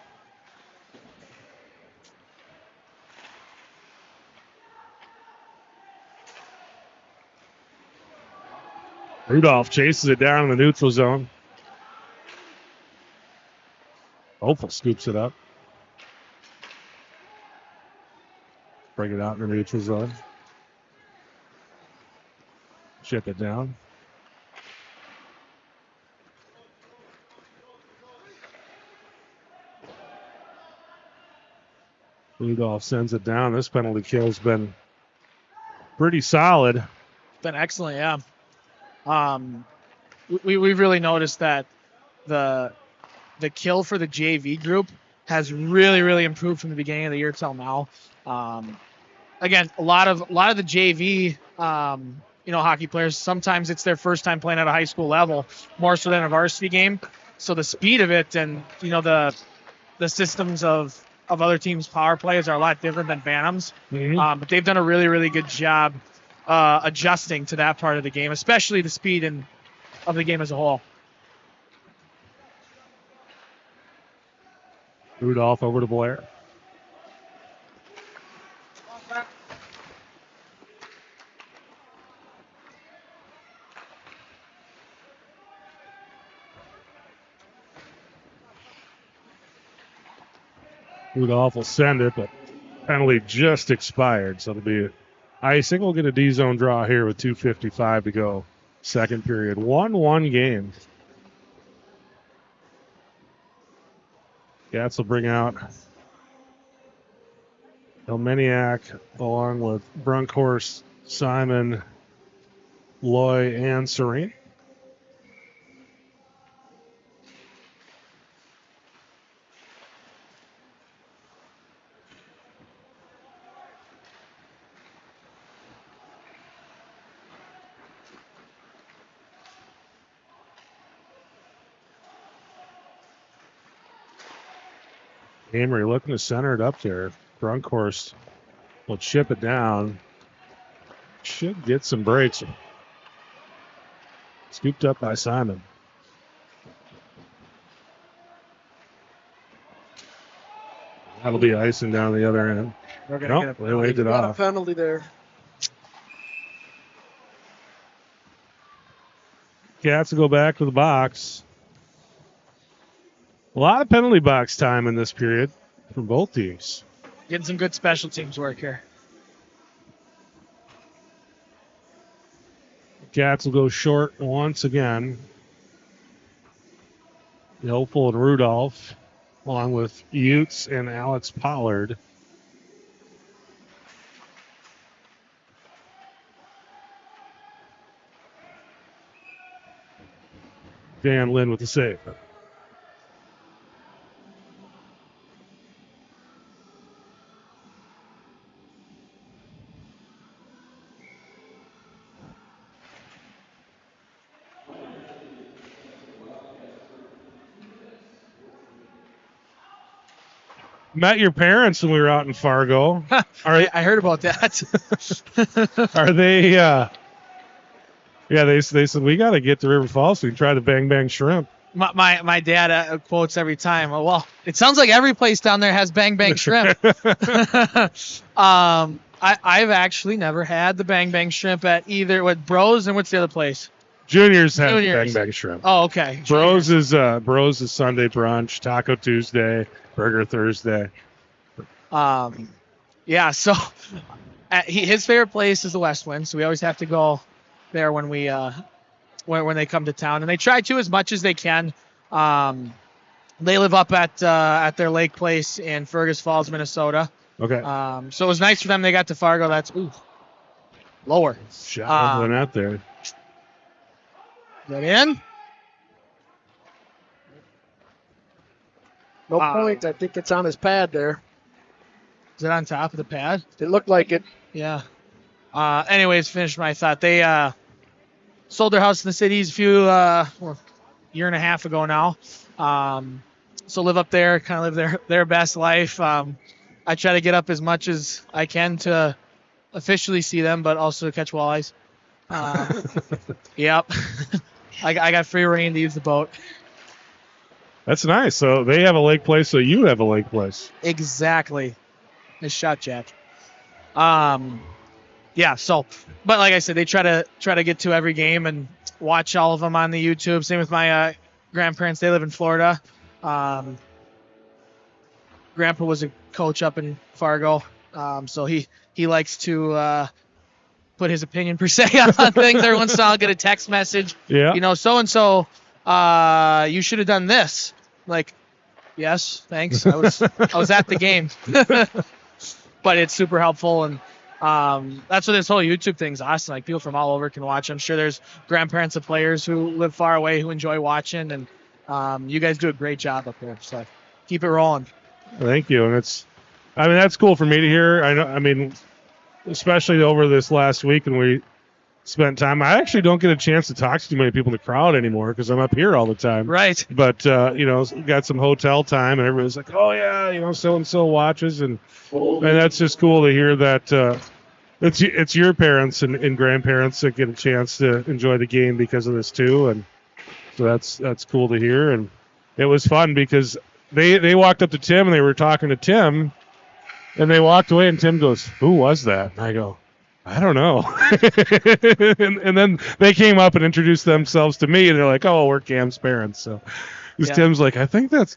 [SPEAKER 1] Rudolph chases it down in the neutral zone. Hopeful scoops it up. Bring it out in the neutral zone. Chip it down. Rudolph sends it down. This penalty kill's been pretty solid.
[SPEAKER 4] Been excellent, yeah. We've really noticed that the kill for the JV group has really improved from the beginning of the year till now. Again, a lot of the JV hockey players, sometimes it's their first time playing at a high school level, more so than a varsity game. So the speed of it and the systems of other teams' power plays are a lot different than Phantoms.
[SPEAKER 1] Mm-hmm.
[SPEAKER 4] But they've done a really good job adjusting to that part of the game, especially the speed of the game as a whole.
[SPEAKER 1] Rudolph over to Blair. Rudolph will send it, but penalty just expired, so it'll be icing. We'll get a D-zone draw here with 2:55 to go. Second period. 1-1 game. Cats will bring out Elmeniak along with Brunkhorst, Simon, Loy, and Serene. Amery looking to center it up there. Brunkhorst will chip it down. Should get some breaks. Scooped up by Simon. That'll be icing down the other end. Nope, they waved it off.
[SPEAKER 3] A penalty there.
[SPEAKER 1] Cats will go back to the box. A lot of penalty box time in this period from both teams.
[SPEAKER 4] Getting some good special teams work here.
[SPEAKER 1] Cats will go short once again. Hopeful and Rudolph, along with Utes and Alex Pollard. Dan Lynn with the save. met your parents when we were out in Fargo.
[SPEAKER 4] I heard about that.
[SPEAKER 1] Are they? Yeah, they said we got to get to River Falls so we can try the Bang Bang Shrimp.
[SPEAKER 4] My dad quotes every time. Well, it sounds like every place down there has Bang Bang Shrimp. I've actually never had the Bang Bang Shrimp at either with Bros, and what's the other place?
[SPEAKER 1] Juniors has Bang Bang Shrimp.
[SPEAKER 4] Oh, okay.
[SPEAKER 1] Bros is Sunday brunch, Taco Tuesday, Burger Thursday.
[SPEAKER 4] Yeah. So his favorite place is the West Wind, so we always have to go there when we when they come to town, and they try to as much as they can. They live up at their lake place in Fergus Falls, Minnesota.
[SPEAKER 1] Okay.
[SPEAKER 4] So it was nice for them. They got to Fargo. That's lower.
[SPEAKER 1] Shot over the net there.
[SPEAKER 4] Is that in?
[SPEAKER 3] No point. I think it's on his pad there.
[SPEAKER 4] Is it on top of the pad?
[SPEAKER 3] It looked like it.
[SPEAKER 4] Yeah. Anyways, finished my thought. They sold their house in the cities a year and a half ago now. So live up there, kind of live their best life. I try to get up as much as I can to officially see them, but also to catch walleyes. Yep. I got free reign to use the boat.
[SPEAKER 1] That's nice. So they have a lake place, so you have a lake place.
[SPEAKER 4] Exactly. Nice shot, Jack. Yeah. So, but like I said, they try to get to every game and watch all of them on the YouTube. Same with my grandparents. They live in Florida. Grandpa was a coach up in Fargo, so he likes to put his opinion per se on things. Every once in a while I'll get a text message.
[SPEAKER 1] Yeah.
[SPEAKER 4] So and so, you should have done this. Like, yes, thanks. I was at the game. But it's super helpful, and that's what this whole YouTube thing's awesome. Like, people from all over can watch. I'm sure there's grandparents of players who live far away who enjoy watching, and you guys do a great job up there. So keep it rolling.
[SPEAKER 1] Thank you. And that's cool for me to hear. Especially over this last week when we spent time. I actually don't get a chance to talk to too many people in the crowd anymore because I'm up here all the time.
[SPEAKER 4] Right.
[SPEAKER 1] But, got some hotel time and everybody's like, oh, yeah, so-and-so watches. And that's just cool to hear that it's your parents and grandparents that get a chance to enjoy the game because of this too. And so that's cool to hear. And it was fun because they walked up to Tim and they were talking to Tim. And they walked away, and Tim goes, who was that? And I go, I don't know. and then they came up and introduced themselves to me, and they're like, oh, we're Cam's parents. So Tim's like, I think that's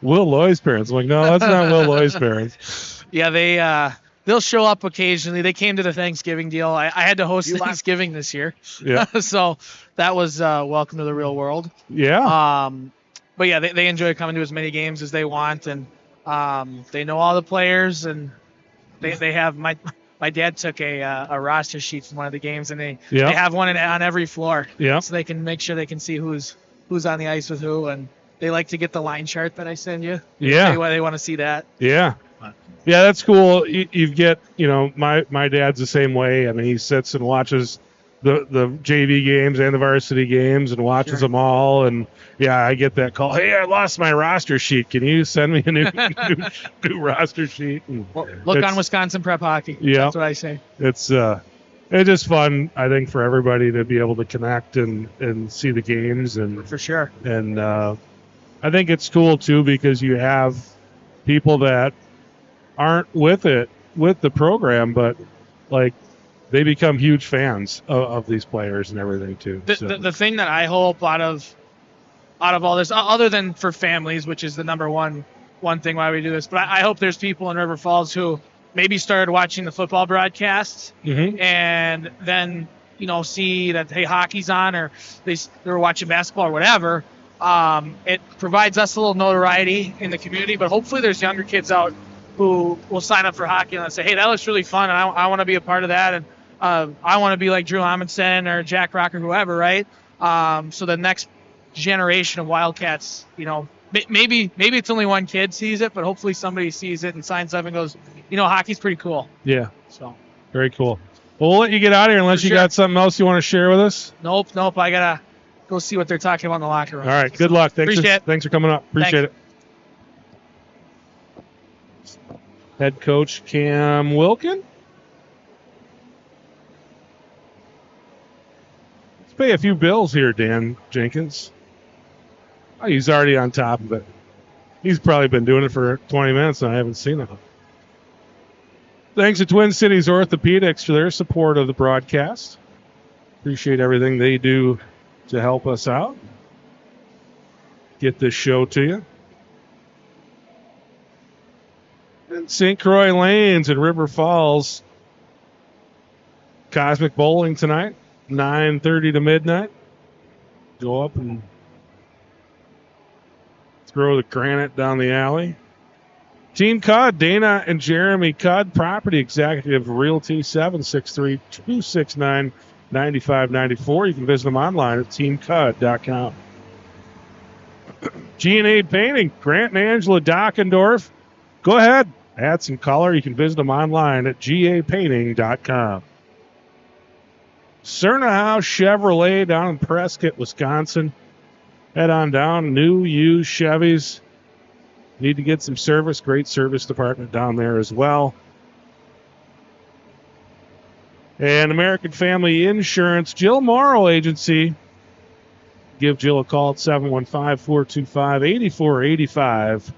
[SPEAKER 1] Will Loy's parents. I'm like, no, that's not Will Loy's parents.
[SPEAKER 4] Yeah, they'll show up occasionally. They came to the Thanksgiving deal. I had to host Thanksgiving this year.
[SPEAKER 1] Yeah.
[SPEAKER 4] So that was welcome to the real world.
[SPEAKER 1] Yeah.
[SPEAKER 4] But yeah, they enjoy coming to as many games as they want, and they know all the players, and they have my dad took a roster sheet from one of the games, and they have one on every floor, so they can make sure they can see who's on the ice with who, and they like to get the line chart that I send you.
[SPEAKER 1] Yeah,
[SPEAKER 4] they want to see that.
[SPEAKER 1] Yeah, that's cool. You get, my dad's the same way. I mean, he sits and watches the JV games and the varsity games and watches them all. And I get that call. Hey, I lost my roster sheet. Can you send me a new roster sheet? And
[SPEAKER 4] look on Wisconsin Prep Hockey.
[SPEAKER 1] Yeah,
[SPEAKER 4] that's what I say.
[SPEAKER 1] It's just fun, I think, for everybody to be able to connect and see the games. And
[SPEAKER 4] for sure.
[SPEAKER 1] And I think it's cool too because you have people that aren't with the program, but like, they become huge fans of these players and everything too.
[SPEAKER 4] The thing that I hope out of all this, other than for families, which is the number one thing why we do this, but I hope there's people in River Falls who maybe started watching the football broadcasts and then see that, hey, hockey's on, or they're watching basketball or whatever. It provides us a little notoriety in the community, but hopefully there's younger kids out who will sign up for hockey and say, hey, that looks really fun, and I want to be a part of that, and I want to be like Drew Amundsen or Jack Rock or whoever, right? So the next generation of Wildcats, maybe it's only one kid sees it, but hopefully somebody sees it and signs up and goes, hockey's pretty cool.
[SPEAKER 1] Yeah.
[SPEAKER 4] So
[SPEAKER 1] very cool. Well, we'll let you get out of here unless you got something else you want to share with us.
[SPEAKER 4] Nope. I gotta go see what they're talking about in the locker room.
[SPEAKER 1] All right. Good luck.
[SPEAKER 4] Thanks for coming up.
[SPEAKER 1] Appreciate it. head coach Cam Wilkin. Let's pay a few bills here, Dan Jenkins. Oh, he's already on top of it. He's probably been doing it for 20 minutes and I haven't seen him. Thanks to Twin Cities Orthopedics for their support of the broadcast. Appreciate everything they do to help us out. Get this show to you. And St. Croix Lanes in River Falls. Cosmic Bowling tonight, 9:30 to midnight. Go up and throw the granite down the alley. Team Cudd, Dana and Jeremy Cudd, Property Executive Realty, 763-269-9594. You can visit them online at teamcudd.com. G&A Painting, Grant and Angela Dockendorf. Go ahead, add some color. You can visit them online at gapainting.com. Cerna House Chevrolet down in Prescott, Wisconsin. Head on down. New, used Chevys. Need to get some service. Great service department down there as well. And American Family Insurance, Jill Morrow Agency. Give Jill a call at 715-425-8485.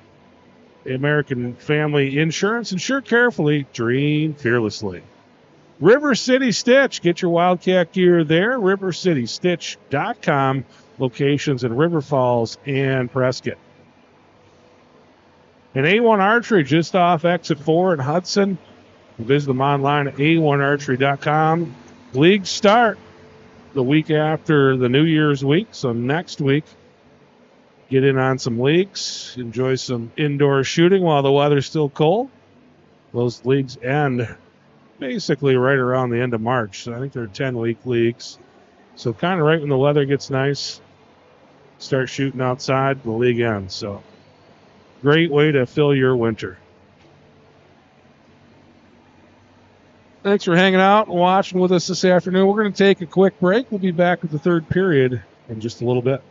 [SPEAKER 1] American Family Insurance. Insure carefully. Dream fearlessly. River City Stitch. Get your Wildcat gear there. RiverCityStitch.com. Locations in River Falls and Prescott. And A1 Archery just off Exit 4 in Hudson. Visit them online at a1archery.com. Leagues start the week after the New Year's week. So next week, get in on some leagues. Enjoy some indoor shooting while the weather's still cold. Those leagues end basically right around the end of March. So I think they're 10-week leagues. So kind of right when the weather gets nice, start shooting outside, the league ends. So great way to fill your winter. Thanks for hanging out and watching with us this afternoon. We're going to take a quick break. We'll be back with the third period in just a little bit.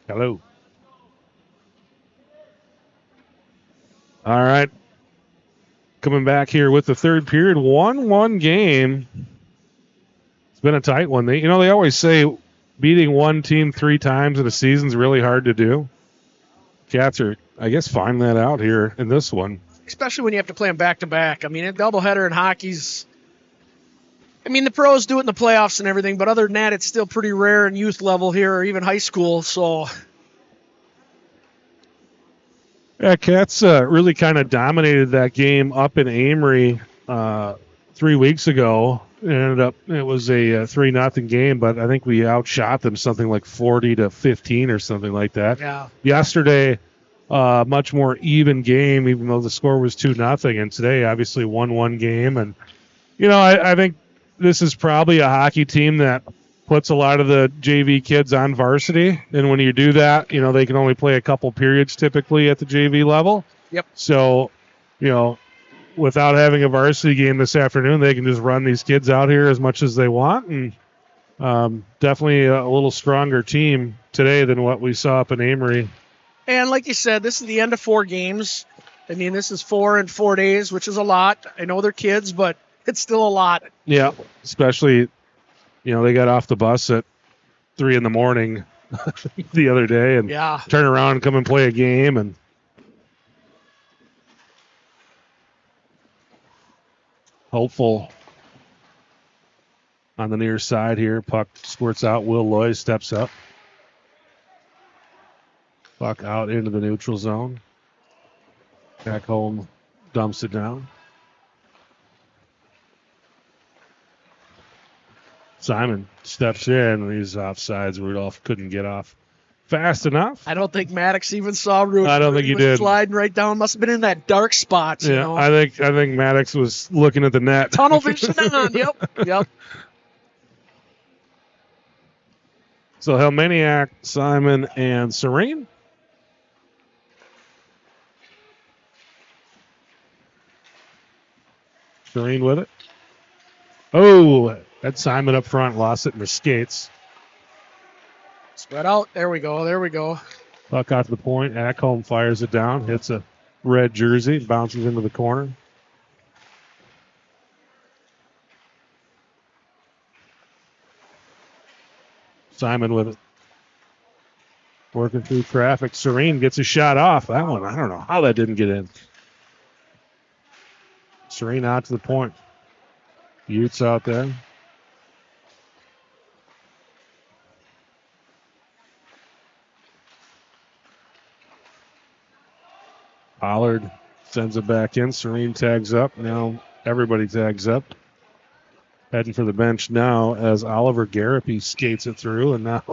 [SPEAKER 1] Hello. All right. Coming back here with the third period. 1-1 game. It's been a tight one. They always say beating one team 3 times in a season is really hard to do. Cats are, I guess, finding that out here in this one.
[SPEAKER 3] Especially when you have to play them back-to-back. I mean, a doubleheader in hockey's... I mean, the pros do it in the playoffs and everything, but other than that, it's still pretty rare in youth level here or even high school, so...
[SPEAKER 1] Yeah, Cats really kind of dominated that game up in Amery 3 weeks ago. It was a 3-0 game, but I think we outshot them something like 40-15 or something like that.
[SPEAKER 3] Yeah.
[SPEAKER 1] Yesterday, much more even game, even though the score was 2-0. And today, obviously, 1-1 game. And, I think this is probably a hockey team that puts a lot of the JV kids on varsity. And when you do that, they can only play a couple periods typically at the JV level.
[SPEAKER 3] Yep.
[SPEAKER 1] So, without having a varsity game this afternoon, they can just run these kids out here as much as they want. And definitely a little stronger team today than what we saw up in Amery.
[SPEAKER 3] And like you said, this is the end of 4 games. I mean, this is 4 in 4 days, which is a lot. I know they're kids, but it's still a lot.
[SPEAKER 1] Yeah, especially, they got off the bus at 3 a.m. the other day and turn around and come and play a game. And hopeful on the near side here. Puck squirts out. Will Loy steps up. Puck out into the neutral zone. Back home, dumps it down. Simon steps in. He's offsides. Rudolph couldn't get off fast enough.
[SPEAKER 3] I don't think Maddox even saw Rudolph.
[SPEAKER 1] I don't think he did.
[SPEAKER 3] Sliding right down. Must have been in that dark spot.
[SPEAKER 1] Yeah,
[SPEAKER 3] you know?
[SPEAKER 1] I think Maddox was looking at the net.
[SPEAKER 3] Tunnel vision on. Yep.
[SPEAKER 1] So Helmaniak, Simon, and Serene. Serene with it. Oh, that's Simon up front. Lost it in the skates.
[SPEAKER 3] Spread out. There we go.
[SPEAKER 1] Puck out to the point. Ackholm fires it down. Hits a red jersey. Bounces into the corner. Simon with it. Working through traffic. Serene gets a shot off. That one, I don't know how that didn't get in. Serene out to the point. Utes out there. Pollard sends it back in. Serene tags up. Now everybody tags up. Heading for the bench now as Oliver Garapi skates it through, and now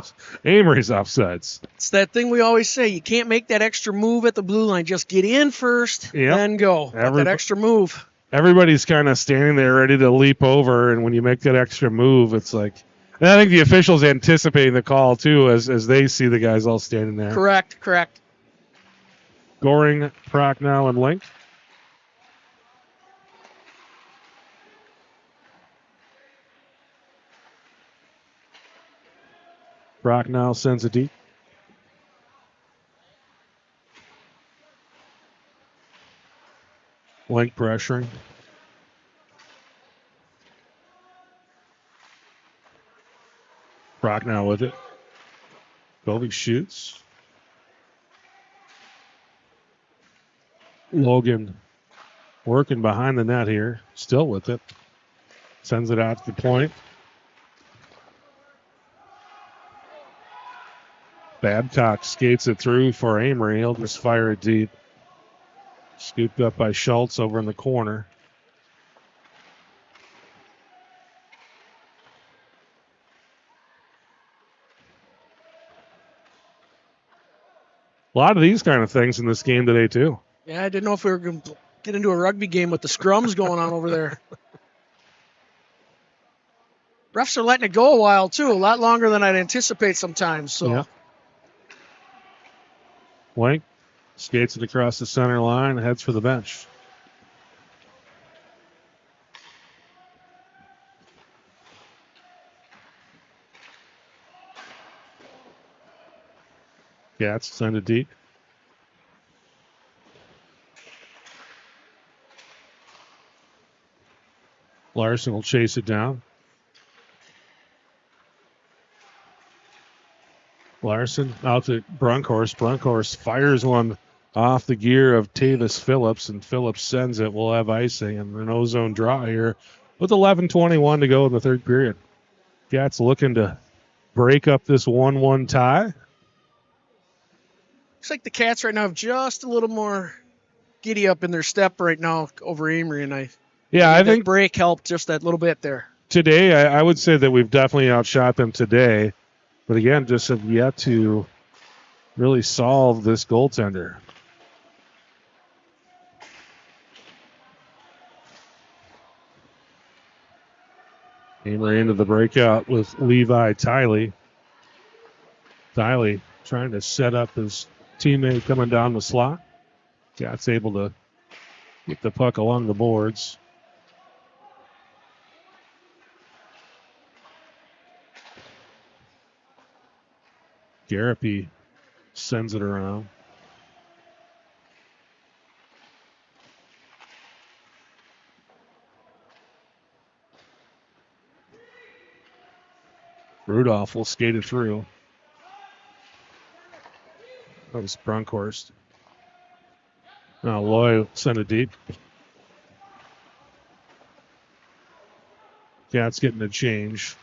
[SPEAKER 1] Amery's offsides.
[SPEAKER 3] It's that thing we always say. You can't make that extra move at the blue line. Just get in first, then go. That extra move.
[SPEAKER 1] Everybody's kind of standing there ready to leap over, and when you make that extra move, it's like... And I think the officials anticipating the call, too, as they see the guys all standing there.
[SPEAKER 3] Correct.
[SPEAKER 1] Goring, Prochnow, and Link. Prochnow sends it deep. Link pressuring. Prochnow with it. Covey shoots. Logan working behind the net here. Still with it. Sends it out to the point. Babcock skates it through for Amery. He'll just fire it deep. Scooped up by Schultz over in the corner. A lot of these kind of things in this game today, too.
[SPEAKER 3] Yeah, I didn't know if we were going to get into a rugby game with the scrums going on over there. Refs are letting it go a while, too. A lot longer than I'd anticipate sometimes. So.
[SPEAKER 1] Yeah. Wank skates it across the center line, heads for the bench. Wildcats send it deep. Larson will chase it down. Larson out to Brunkhorst. Brunkhorst fires one off the gear of Tavis Phillips, and Phillips sends it. We'll have icing and an ozone draw here with 11:21 to go in the third period. Cats looking to break up this 1-1 tie.
[SPEAKER 3] Looks like the Cats right now have just a little more giddy up in their step right now over Amery, and I think break helped just that little bit there.
[SPEAKER 1] Today, I would say that we've definitely outshot them today, but again, just have yet to really solve this goaltender. Amery into the breakout with Levi Tiley. Tiley trying to set up his teammate coming down the slot. Cat's able to get the puck along the boards. Garapi sends it around. Rudolph will skate it through. That was Brunkhorst. Now Loy sent it deep. Cats getting a change.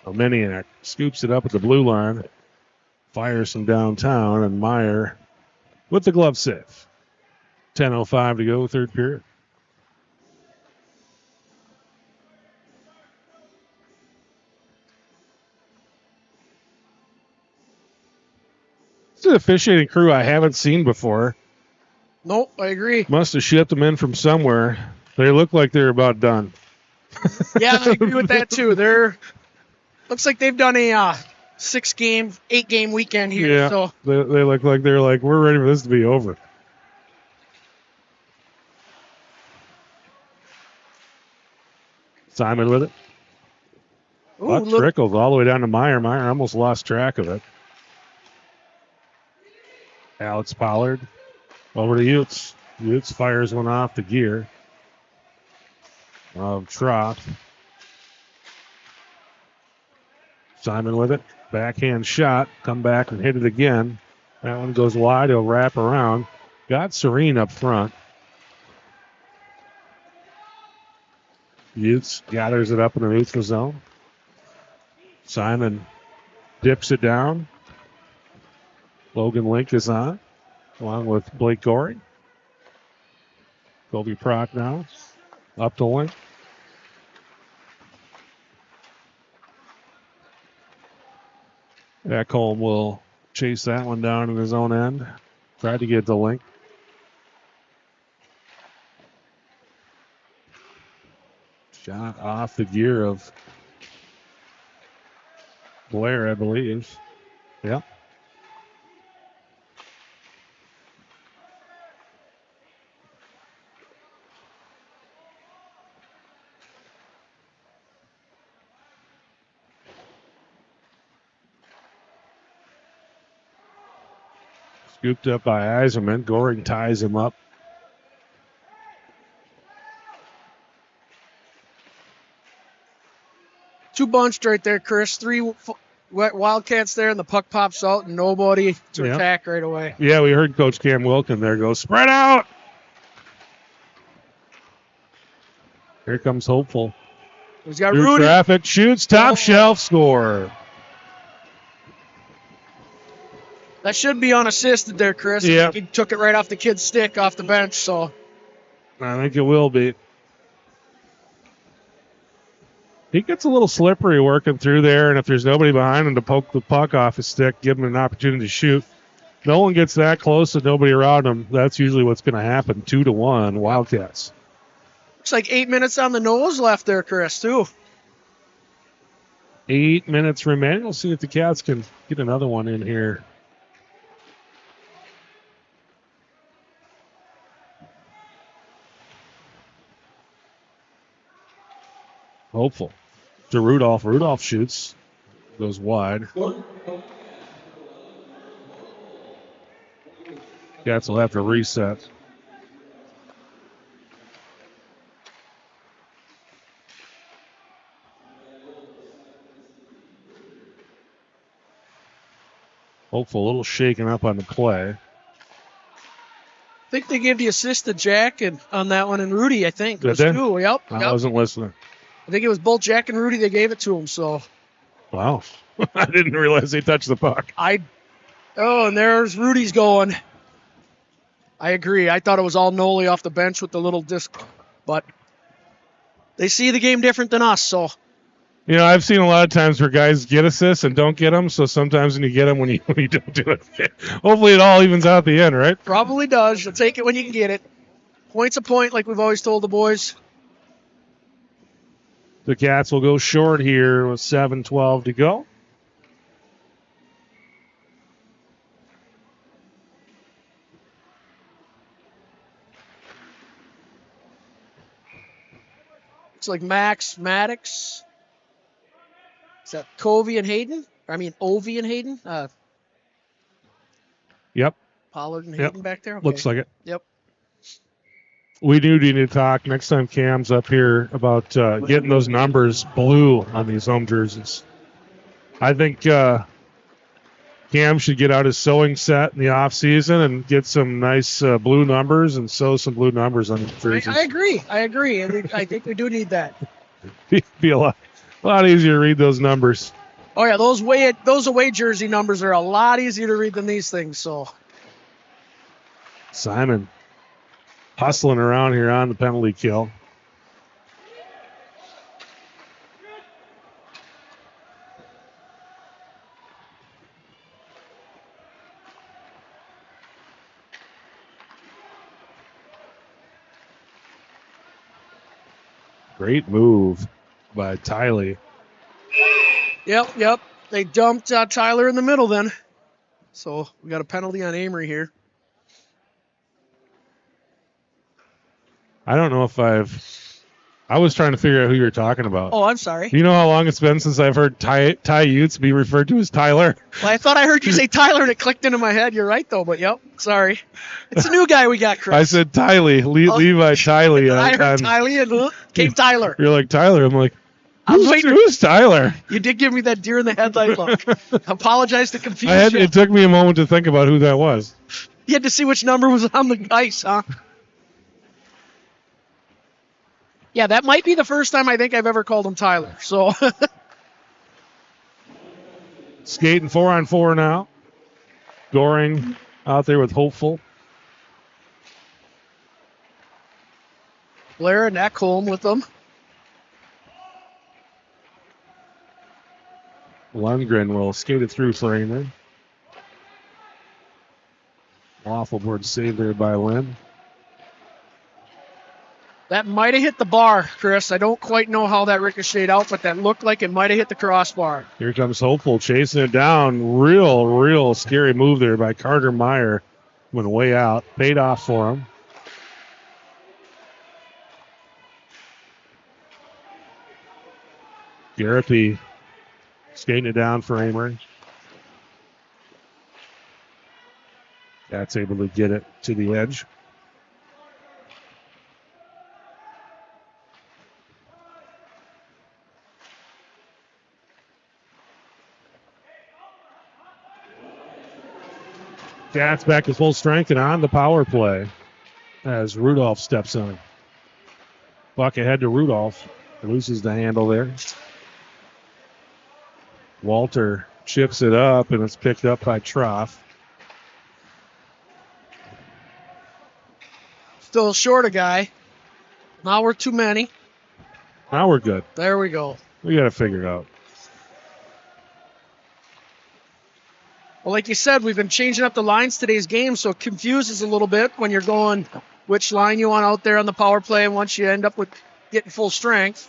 [SPEAKER 1] Omeniak scoops it up at the blue line. Fires from downtown, and Meyer with the glove save. 10:05 to go, third period. It's an officiating crew I haven't seen before.
[SPEAKER 3] Nope, I agree.
[SPEAKER 1] Must have shipped them in from somewhere. They look like they're about done.
[SPEAKER 3] Yeah, I agree with that too. Looks like they've done a 8-game weekend here.
[SPEAKER 1] Yeah,
[SPEAKER 3] so
[SPEAKER 1] they look like they're like, we're ready for this to be over. Simon with it. Puck trickles all the way down to Meyer. Meyer almost lost track of it. Alex Pollard over to Utes. Utes fires one off the gear of Trot. Simon with it. Backhand shot. Come back and hit it again. That one goes wide. He'll wrap around. Got Serene up front. Utes gathers it up in the neutral zone. Simon dips it down. Logan Link is on, along with Blake Gorey. Kobe Prock now. Up to Link. Ekholm will chase that one down in his own end. Try to get the Link. Shot off the gear of Blair, I believe. Yep. Scooped up by Eiserman. Goring ties him up.
[SPEAKER 3] Two bunched right there, Chris. 3 Wildcats there, and the puck pops out, and nobody to attack right away.
[SPEAKER 1] Yeah, we heard Coach Cam Wilkin there go, spread out! Here comes Hopeful.
[SPEAKER 3] He's got
[SPEAKER 1] Through
[SPEAKER 3] Rudy.
[SPEAKER 1] traffic, shoots, top shelf, score.
[SPEAKER 3] That should be unassisted there, Chris.
[SPEAKER 1] Yeah.
[SPEAKER 3] He took it right off the kid's stick off the bench, so.
[SPEAKER 1] I think it will be. He gets a little slippery working through there, and if there's nobody behind him to poke the puck off his stick, give him an opportunity to shoot. No one gets that close and nobody around him. That's usually what's going to happen. 2-1, Wildcats.
[SPEAKER 3] Looks like 8 minutes on the nose left there, Chris, too.
[SPEAKER 1] 8 minutes remaining. We'll see if the Cats can get another one in here. Hopeful. To Rudolph. Rudolph shoots. Goes wide. Cats will have to reset. Hopeful, a little shaken up on the play.
[SPEAKER 3] I think they gave the assist to Jack and on that one, and Rudy, I think.
[SPEAKER 1] Did they?
[SPEAKER 3] Two. Yep.
[SPEAKER 1] I wasn't listening.
[SPEAKER 3] I think it was both Jack and Rudy. They gave it to him. So.
[SPEAKER 1] Wow. I didn't realize they touched the puck.
[SPEAKER 3] Oh, and there's Rudy's going. I agree. I thought it was all Noli off the bench with the little disc, but they see the game different than us. So.
[SPEAKER 1] You know, I've seen a lot of times where guys get assists and don't get them. So sometimes when you get them, when you don't do it, hopefully it all evens out at the end, right?
[SPEAKER 3] Probably does. You'll take it when you can get it. Point's a point, like we've always told the boys.
[SPEAKER 1] The Cats will go short here with 7:12 to go.
[SPEAKER 3] Looks like Max Maddox. Is that Covey and Hayden? Ovi and Hayden?
[SPEAKER 1] Yep.
[SPEAKER 3] Pollard and Hayden back there? Okay.
[SPEAKER 1] Looks like it.
[SPEAKER 3] Yep.
[SPEAKER 1] We do need to talk next time Cam's up here about getting those numbers blue on these home jerseys. I think Cam should get out his sewing set in the off season and get some nice blue numbers and sew some blue numbers on the jerseys.
[SPEAKER 3] I agree. I think we do need that.
[SPEAKER 1] Be a lot easier to read those numbers.
[SPEAKER 3] Oh yeah, those away jersey numbers are a lot easier to read than these things. So
[SPEAKER 1] Simon hustling around here on the penalty kill. Great move by Tylee.
[SPEAKER 3] Yep. They dumped Tyler in the middle then. So we got a penalty on Amery here.
[SPEAKER 1] I don't know if I was trying to figure out who you were talking about.
[SPEAKER 3] Oh, I'm sorry.
[SPEAKER 1] Do you know how long it's been since I've heard Ty Utes be referred to as Tyler?
[SPEAKER 3] Well, I thought I heard you say Tyler and it clicked into my head. You're right, though, but yep, sorry. It's a new guy we got, Chris.
[SPEAKER 1] I said Tylee, Levi Tylee.
[SPEAKER 3] I heard Tylee and came Tyler.
[SPEAKER 1] You're like, Tyler. I'm like, who's Tyler?
[SPEAKER 3] You did give me that deer in the headlight look. Apologize to confuse you.
[SPEAKER 1] It took me a moment to think about who that was.
[SPEAKER 3] You had to see which number was on the ice, huh? Yeah, that might be the first time I think I've ever called him Tyler. So
[SPEAKER 1] Skating 4-on-4 now. Goring out there with Hopeful.
[SPEAKER 3] Blair and Ekholm with them.
[SPEAKER 1] Lundgren will skate it through for Amery. Awful board save there by Lynn.
[SPEAKER 3] That might have hit the bar, Chris. I don't quite know how that ricocheted out, but that looked like it might have hit the crossbar.
[SPEAKER 1] Here comes Hopeful chasing it down. Real scary move there by Carter Meyer. Went way out. Paid off for him. Garapi skating it down for Amery. That's able to get it to the edge. Cats back to full strength and on the power play as Rudolph steps on. Puck ahead to Rudolph. Loses the handle there. Walter chips it up and it's picked up by Trough.
[SPEAKER 3] Still short a guy. Now we're too many.
[SPEAKER 1] Now we're good.
[SPEAKER 3] There we go.
[SPEAKER 1] We got to figure it out.
[SPEAKER 3] Well, like you said, we've been changing up the lines today's game, so it confuses a little bit when you're going which line you want out there on the power play, and once you end up with getting full strength.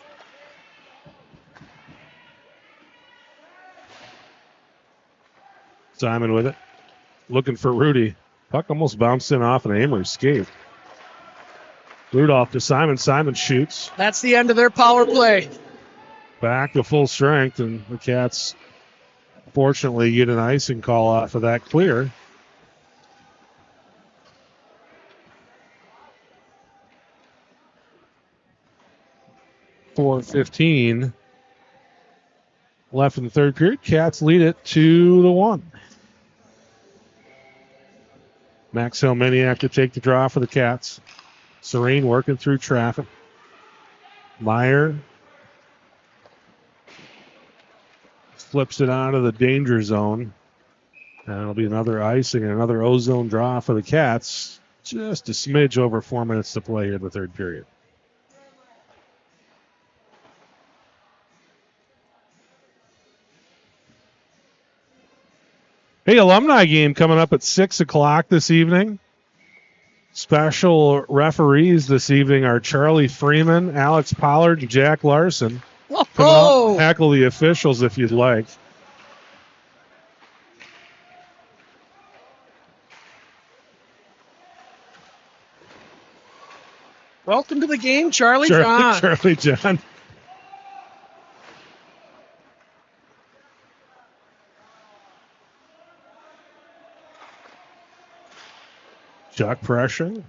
[SPEAKER 1] Simon with it. Looking for Rudy. Puck almost bounced in off an Amery skate. Rudolph to Simon. Simon shoots.
[SPEAKER 3] That's the end of their power play.
[SPEAKER 1] back to full strength, and the Cats fortunately get an icing call off of that clear. .4:15 left in the third period. Cats lead it 2-1. Max Helminiak to take the draw for the Cats. Serene working through traffic. Meyer flips it onto the danger zone. And it'll be another icing and another O-zone draw for the Cats. Just a smidge over 4 minutes to play here in the third period. Hey, alumni game coming up at 6 o'clock this evening. Special referees this evening are Charlie Freeman, Alex Pollard, and Jack Larson. Come out, tackle the officials if you'd like.
[SPEAKER 3] Welcome to the game, Charlie John.
[SPEAKER 1] Charlie John. Chuck pressure.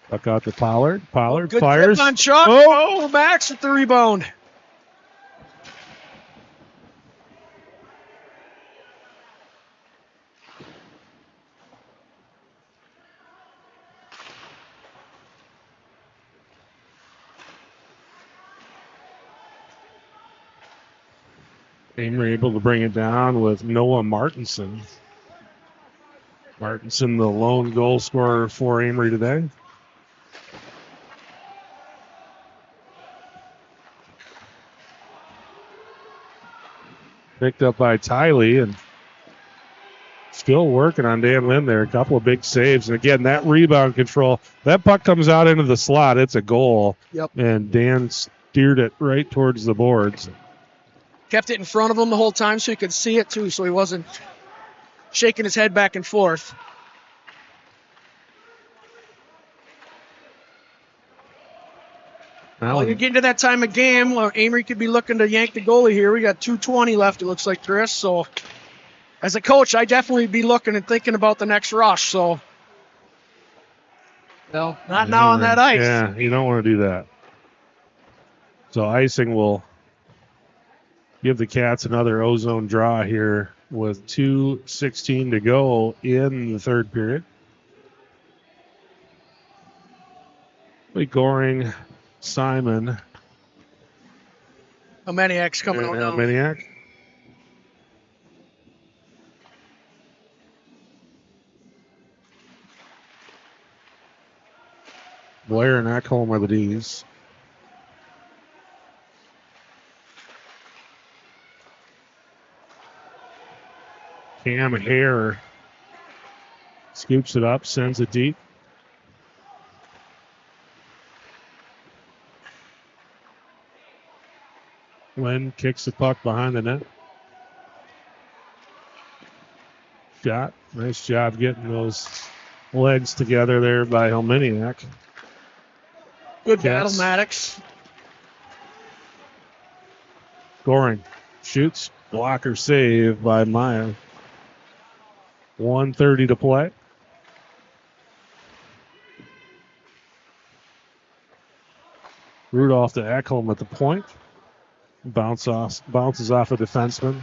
[SPEAKER 1] Puck out to Pollard. Pollard
[SPEAKER 3] Good
[SPEAKER 1] fires.
[SPEAKER 3] On Chuck. Oh, Max with the rebound.
[SPEAKER 1] Amery able to bring it down with Noah Martinson. Martinson, the lone goal scorer for Amery today. Picked up by Tiley and still working on Dan Lynn there. A couple of big saves. And again, that rebound control. That puck comes out into the slot. It's a goal.
[SPEAKER 3] Yep.
[SPEAKER 1] And Dan steered it right towards the boards.
[SPEAKER 3] Kept it in front of him the whole time so he could see it too, so he wasn't shaking his head back and forth. Well, you're getting to that time of game where Amery could be looking to yank the goalie here. We got 2:20 left, it looks like, Chris. So, as a coach, I definitely be looking and thinking about the next rush. So, well, not now on that ice.
[SPEAKER 1] Yeah, you don't want to do that. So, icing will give the Cats another O-zone draw here with 2:16 to go in the third period. Goring, Simon,
[SPEAKER 3] Helminiak's coming out now.
[SPEAKER 1] Helminiak. Blair and Ekholm are the Ds. Cam Hare scoops it up, sends it deep. Lynn kicks the puck behind the net. Shot. Nice job getting those legs together there by Helminiak.
[SPEAKER 3] Good battle, Maddox.
[SPEAKER 1] Goring shoots. Blocker save by Maya. 1:30 to play. Rudolph to Ekholm at the point. Bounces off a defenseman.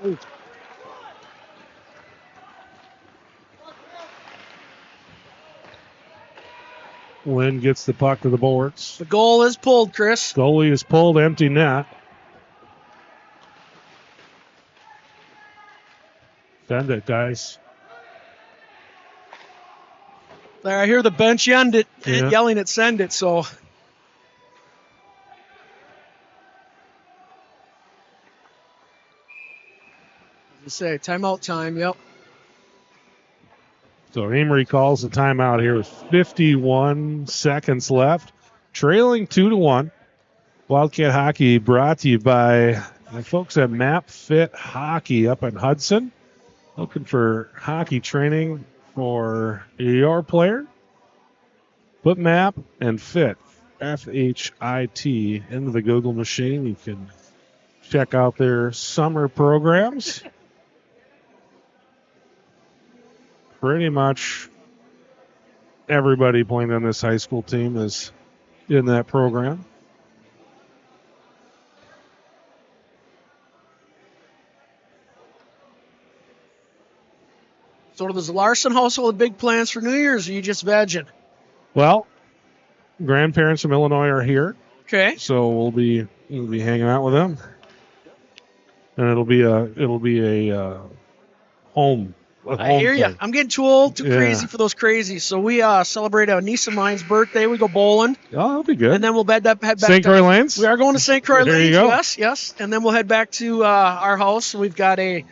[SPEAKER 1] Ooh. Lynn gets the puck to the boards.
[SPEAKER 3] The goal is pulled, Chris.
[SPEAKER 1] Goalie is pulled, empty net. Send it, guys.
[SPEAKER 3] There, I hear the bench yelling at send it, so. As I say, timeout time, yep.
[SPEAKER 1] So Amery calls the timeout here with 51 seconds left. Trailing 2-1. Wildcat Hockey brought to you by the folks at Map Fit Hockey up in Hudson. Looking for hockey training for your player. Put map and fit, FHIT, into the Google machine. You can check out their summer programs. Pretty much everybody playing on this high school team is in that program.
[SPEAKER 3] So does the Larson household big plans for New Year's, or you just vegging?
[SPEAKER 1] Well, grandparents from Illinois are here,
[SPEAKER 3] Okay.
[SPEAKER 1] so we'll be hanging out with them, and it'll be a home.
[SPEAKER 3] I hear you.
[SPEAKER 1] thing.
[SPEAKER 3] I'm getting too old, too
[SPEAKER 1] Yeah.
[SPEAKER 3] crazy for those crazies. So we celebrate a niece of mine's birthday. We go bowling,
[SPEAKER 1] Oh, that'll be good.
[SPEAKER 3] and then we'll head back.
[SPEAKER 1] St. Croix Lanes.
[SPEAKER 3] We are going to St. Croix
[SPEAKER 1] There you
[SPEAKER 3] Lanes.
[SPEAKER 1] go.
[SPEAKER 3] Yes, yes. And then we'll head back to our house. We've got a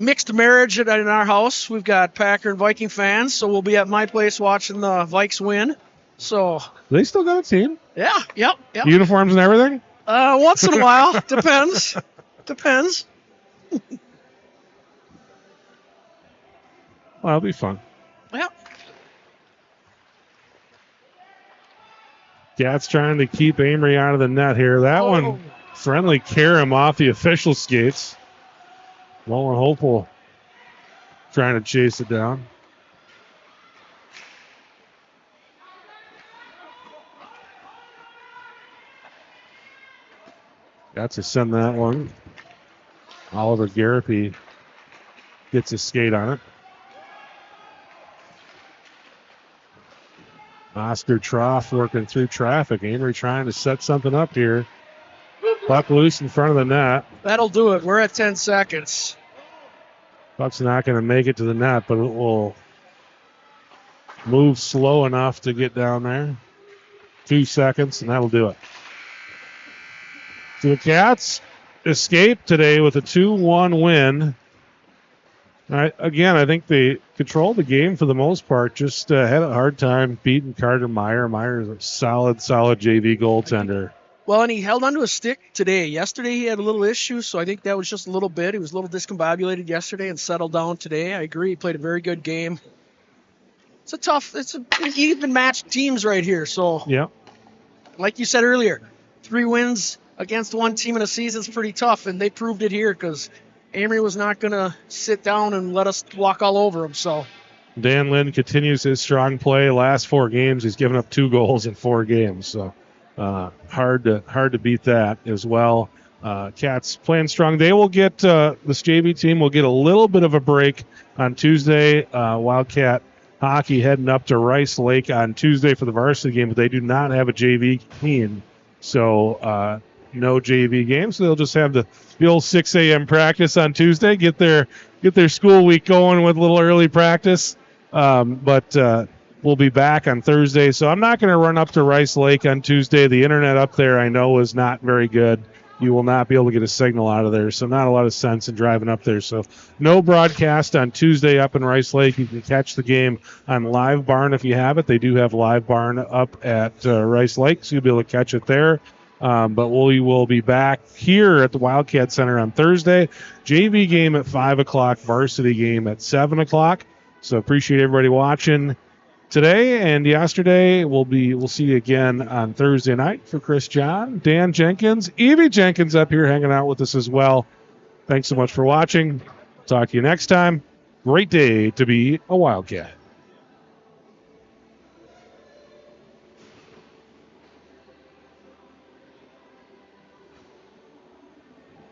[SPEAKER 3] mixed marriage in our house. We've got Packer and Viking fans, so we'll be at my place watching the Vikes win. So
[SPEAKER 1] They still got a team,
[SPEAKER 3] yeah, yep.
[SPEAKER 1] uniforms and everything.
[SPEAKER 3] Once in a while, depends.
[SPEAKER 1] Well, that'll be fun.
[SPEAKER 3] Yep.
[SPEAKER 1] Cat's trying to keep Amery out of the net here. That one, friendly carom off the official skates. Lowen Hopeful trying to chase it down. Got to send that one. Oliver Garapi gets his skate on it. Oscar Trough working through traffic. Amery trying to set something up here. Puck loose in front of the net.
[SPEAKER 3] That'll do it. We're at 10 seconds.
[SPEAKER 1] Puck's not going to make it to the net, but it will move slow enough to get down there. 2 seconds, and that'll do it. So the Cats escape today with a 2-1 win. Again, I think they controlled the game for the most part. Just had a hard time beating Carter Meyer. Meyer's a solid JV goaltender.
[SPEAKER 3] Well, and he held onto his stick today. Yesterday he had a little issue, so I think that was just a little bit. He was a little discombobulated yesterday and settled down today. I agree. He played a very good game. It's an even matched teams right here. So,
[SPEAKER 1] Yeah.
[SPEAKER 3] like you said earlier, 3 wins against one team in a season is pretty tough, and they proved it here because Amery was not going to sit down and let us walk all over him. So
[SPEAKER 1] Dan Lynn continues his strong play. Last 4 games, he's given up 2 goals in 4 games. So hard to beat that as well. Cats playing strong. They will get this JV team will get a little bit of a break on Tuesday. Wildcat hockey heading up to Rice Lake on Tuesday for the varsity game, but they do not have a JV team. So no JV game, so they'll just have the old 6 a.m. practice on Tuesday. Get their school week going with a little early practice. But we'll be back on Thursday. So I'm not going to run up to Rice Lake on Tuesday. The internet up there I know is not very good. You will not be able to get a signal out of there, so not a lot of sense in driving up there. So no broadcast on Tuesday up in Rice Lake. You can catch the game on Live Barn if you have it. They do have Live Barn up at Rice Lake, so you'll be able to catch it there. But we will be back here at the Wildcat Center on Thursday. JV game at 5 o'clock, varsity game at 7 o'clock. So appreciate everybody watching today and yesterday. We'll see you again on Thursday night. For Chris John, Dan Jenkins, Evie Jenkins up here hanging out with us as well. Thanks so much for watching. Talk to you next time. Great day to be a Wildcat.